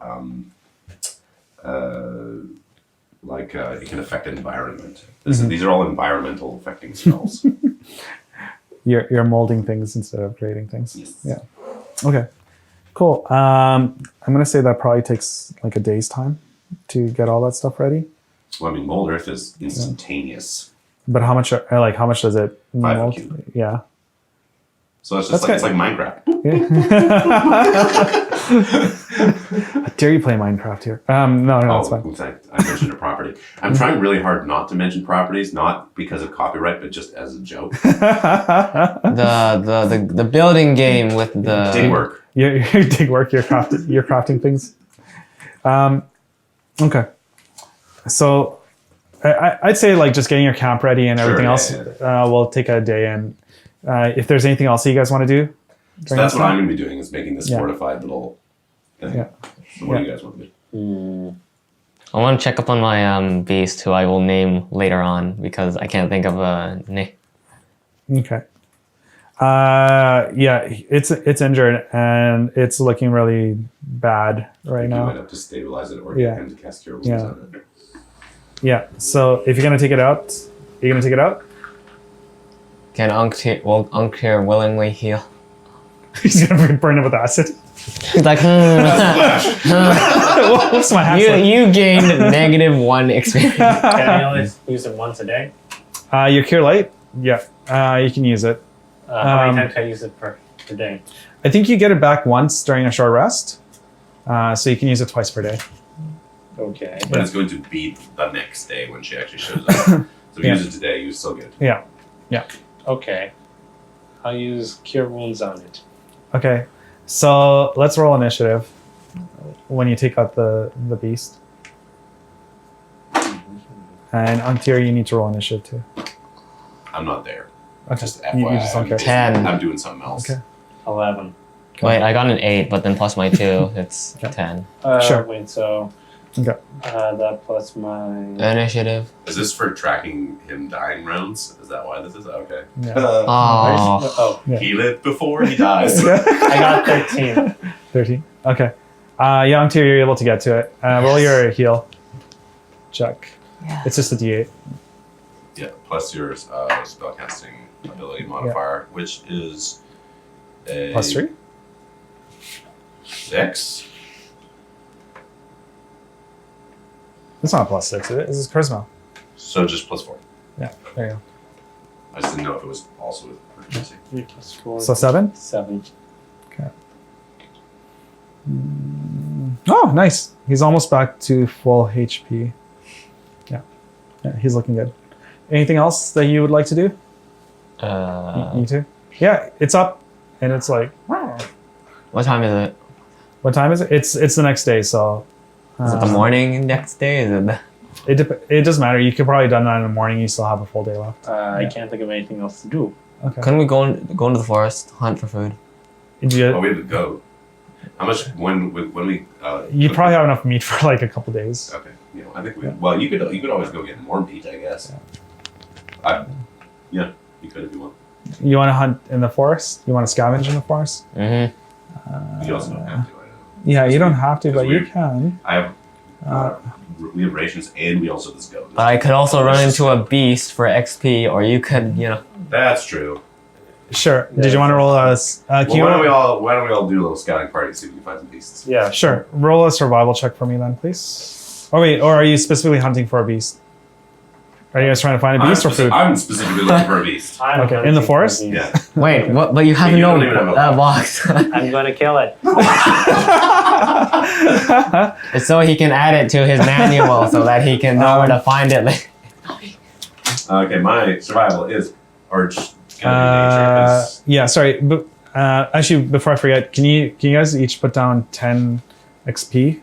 [SPEAKER 3] it can affect environment. These are all environmental affecting spells.
[SPEAKER 1] You're molding things instead of creating things.
[SPEAKER 3] Yes.
[SPEAKER 1] Yeah. Okay. Cool. I'm gonna say that probably takes like a day's time to get all that stuff ready.
[SPEAKER 3] Well, I mean, mold earth is instantaneous.
[SPEAKER 1] But how much does it
[SPEAKER 3] 5
[SPEAKER 1] mold?
[SPEAKER 3] cube.
[SPEAKER 1] Yeah.
[SPEAKER 3] So it's just it's like Minecraft.
[SPEAKER 1] How dare you play Minecraft here? No, it's fine.
[SPEAKER 3] I mentioned a property. I'm trying really hard not to mention properties, not because of copyright, but just as a joke.
[SPEAKER 4] The building game with the
[SPEAKER 3] Dig work.
[SPEAKER 1] Your dig work. You're crafting things. Okay. So I'd say like just getting your camp ready and everything else will take a day. And if there's anything else that you guys want to do,
[SPEAKER 3] so that's what I'm going to be doing is making this fortified little thing.
[SPEAKER 1] Yeah.
[SPEAKER 3] So what do you guys want to do?
[SPEAKER 4] I want to check up on my beast, who I will name later on because I can't think of a name.
[SPEAKER 1] Okay. Yeah, it's injured and it's looking really bad right now.
[SPEAKER 3] You might have to stabilize it or get him to cast your wounds on it.
[SPEAKER 1] Yeah. So if you're gonna take it out, you're gonna take it out.
[SPEAKER 4] Can Ankhteer willingly heal?
[SPEAKER 1] He's gonna burn it with acid.
[SPEAKER 4] He's like,
[SPEAKER 1] What's my hat?
[SPEAKER 4] you gained -1 experience.
[SPEAKER 2] Can I only use it once a day?
[SPEAKER 1] Your cure light? Yeah. You can use it.
[SPEAKER 2] How many times can I use it per day?
[SPEAKER 1] I think you get it back once during a short rest. So you can use it twice per day.
[SPEAKER 2] Okay.
[SPEAKER 3] But it's going to be the next day when she actually shows up. So if you use it today, you still get it.
[SPEAKER 1] Yeah. Yeah.
[SPEAKER 2] Okay. I'll use Cure Wounds on it.
[SPEAKER 1] Okay. So let's roll initiative when you take out the beast. And Ankhteer, you need to roll initiative too.
[SPEAKER 3] I'm not there.
[SPEAKER 1] Okay.
[SPEAKER 3] Just
[SPEAKER 1] You
[SPEAKER 3] FYI,
[SPEAKER 1] just don't care.
[SPEAKER 4] 10.
[SPEAKER 3] I'm doing something else.
[SPEAKER 1] Okay.
[SPEAKER 2] 11.
[SPEAKER 4] Wait, I got an 8, but then plus my 2, it's
[SPEAKER 1] Okay.
[SPEAKER 4] 10.
[SPEAKER 1] Sure.
[SPEAKER 2] Wait, so
[SPEAKER 1] Okay.
[SPEAKER 2] that plus my...
[SPEAKER 4] Initiative.
[SPEAKER 3] Is this for tracking him dying rounds? Is that why this is? Okay.
[SPEAKER 1] Yeah.
[SPEAKER 4] Oh.
[SPEAKER 2] Oh,
[SPEAKER 1] Yeah.
[SPEAKER 3] Heal it before he dies.
[SPEAKER 2] I got 13.
[SPEAKER 1] 13. Okay. Yeah, Ankhteer, you're able to get to it. Roll your heal check.
[SPEAKER 4] Yeah.
[SPEAKER 1] It's just a D8.
[SPEAKER 3] Yeah, plus your spellcasting ability modifier, which is a
[SPEAKER 1] +3.
[SPEAKER 3] 6.
[SPEAKER 1] It's not a +6, is it? This is charisma.
[SPEAKER 3] So just +4.
[SPEAKER 1] Yeah, there you
[SPEAKER 3] I just didn't know if it was also with proficiency.
[SPEAKER 2] 3 plus 4.
[SPEAKER 1] go. So 7?
[SPEAKER 2] 7.
[SPEAKER 1] Okay. Oh, nice. He's almost back to full HP. Yeah. Yeah, he's looking good. Anything else that you would like to do? You too? Yeah, it's up. And it's like,
[SPEAKER 4] What time is it?
[SPEAKER 1] what time is it? It's the next day, so...
[SPEAKER 4] Is it the morning next day? Is it the...
[SPEAKER 1] It doesn't matter. You could probably done that in the morning. You still have a full day left.
[SPEAKER 2] I can't think of anything else to do.
[SPEAKER 1] Okay.
[SPEAKER 4] Couldn't we go into the forest, hunt for food?
[SPEAKER 1] Did you,
[SPEAKER 3] Oh, we have to go. How much when we?
[SPEAKER 1] you probably have enough meat for like a couple days.
[SPEAKER 3] Okay. Yeah, I think we. Well, you could always go get more meat, I guess. Yeah, you could if you want.
[SPEAKER 1] You want to hunt in the forest? You want to scavenge in the forest?
[SPEAKER 4] Mm-hmm.
[SPEAKER 3] You also don't have to. I know.
[SPEAKER 1] Yeah, you don't have to,
[SPEAKER 3] It's
[SPEAKER 1] but you
[SPEAKER 3] weird.
[SPEAKER 1] can.
[SPEAKER 3] I have. We have rations, and we also just go.
[SPEAKER 4] But I could also run into a beast for XP, or you could,
[SPEAKER 3] That's true.
[SPEAKER 1] Sure. Did you want to roll a... can you
[SPEAKER 3] Well,
[SPEAKER 1] roll-
[SPEAKER 3] why don't we all do a little scouting party and see if we can find some beasts?
[SPEAKER 2] Yeah.
[SPEAKER 1] Sure. Roll a survival check for me then, please. Oh, wait. Or are you specifically hunting for a beast? Are you guys trying to find a beast or food?
[SPEAKER 3] I'm specifically looking for a beast.
[SPEAKER 2] I'm
[SPEAKER 1] Okay,
[SPEAKER 2] hunting
[SPEAKER 1] in the
[SPEAKER 2] for
[SPEAKER 1] forest?
[SPEAKER 2] these.
[SPEAKER 3] Yeah.
[SPEAKER 4] Wait, what? But you have
[SPEAKER 3] You
[SPEAKER 4] no
[SPEAKER 3] don't even have a
[SPEAKER 4] box.
[SPEAKER 2] I'm gonna kill it.
[SPEAKER 4] It's so he can add it to his manual so that he can know where to find it.
[SPEAKER 3] Okay, my survival is nature. 'Cause
[SPEAKER 1] Yeah, sorry. But, actually, before I forget, can you guys each put down 10 XP?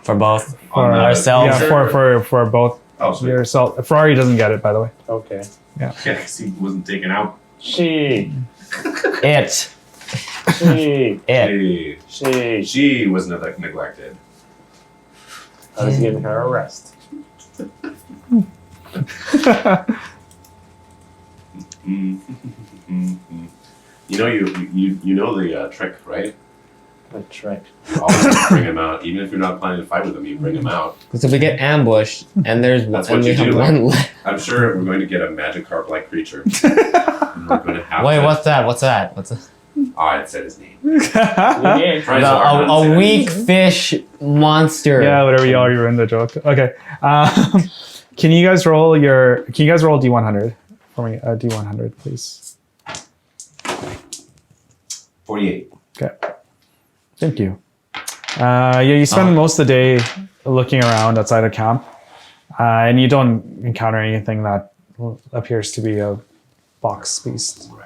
[SPEAKER 4] For both
[SPEAKER 3] on the-
[SPEAKER 4] ourselves.
[SPEAKER 1] Yeah, for both
[SPEAKER 3] Oh, sweet.
[SPEAKER 1] yourself. Ferrari doesn't get it, by the way.
[SPEAKER 2] Okay.
[SPEAKER 3] Yeah, 'cause he wasn't taken out.
[SPEAKER 2] She.
[SPEAKER 4] It.
[SPEAKER 3] She was neglected.
[SPEAKER 2] I was giving her a rest.
[SPEAKER 3] You know the trick, right?
[SPEAKER 2] A trick.
[SPEAKER 3] You always bring him out, even if you're not planning to fight with him. You bring him out.
[SPEAKER 4] Because if we get ambushed and there's
[SPEAKER 3] That's
[SPEAKER 4] and
[SPEAKER 3] what
[SPEAKER 4] we
[SPEAKER 3] you
[SPEAKER 4] have
[SPEAKER 3] do.
[SPEAKER 4] one left.
[SPEAKER 3] I'm sure we're going to get a Magikarp like creature. And we're going to have
[SPEAKER 4] Wait,
[SPEAKER 3] to...
[SPEAKER 4] what's that? What's that? What's that?
[SPEAKER 3] Oh, I said his name.
[SPEAKER 2] We did.
[SPEAKER 3] Try so hard not to
[SPEAKER 4] A
[SPEAKER 3] say
[SPEAKER 4] weak
[SPEAKER 3] his name.
[SPEAKER 4] fish monster.
[SPEAKER 1] Yeah, whatever. You already ruined the joke. Okay. Can you guys roll D100 for me? D100, please.
[SPEAKER 3] 48.
[SPEAKER 1] Okay. Thank you. Yeah, you spend most of the day looking around outside of camp, and you don't encounter anything that appears to be a box beast.
[SPEAKER 3] Right.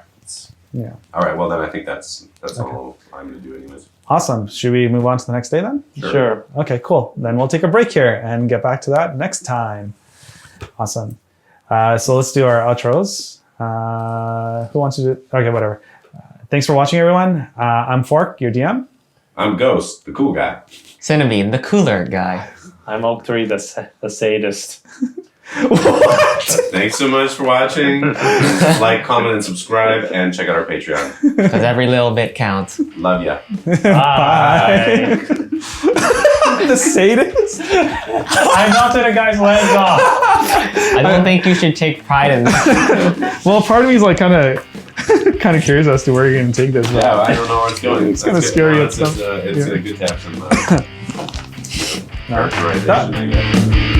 [SPEAKER 1] Yeah.
[SPEAKER 3] All right, well then I think that's all I'm going to do anyways.
[SPEAKER 1] Awesome. Should we move on to the next day then?
[SPEAKER 2] Sure.
[SPEAKER 1] Okay, cool. Then we'll take a break here and get back to that next time. Awesome. So let's do our outros. Who wants to do? Okay, whatever. Thanks for watching, everyone. I'm Fork, your DM.
[SPEAKER 3] I'm Ghost, the cool guy.
[SPEAKER 4] Cinnamon, the cooler guy.
[SPEAKER 2] I'm Ankhteer, the sadist.
[SPEAKER 3] Thanks so much for watching. Like, comment, and subscribe, and check out our Patreon.
[SPEAKER 4] Because every little bit counts.
[SPEAKER 3] Love ya.
[SPEAKER 2] Bye.
[SPEAKER 1] The sadist?
[SPEAKER 2] I melted a guy's legs off.
[SPEAKER 4] I don't think you should take pride in that.
[SPEAKER 1] Well, part of me is like kind of kind of curious as to where you're going to take this.
[SPEAKER 3] Yeah, I don't know where it's going.
[SPEAKER 1] It's kind of scary.
[SPEAKER 3] It's good to have some characterization, I guess.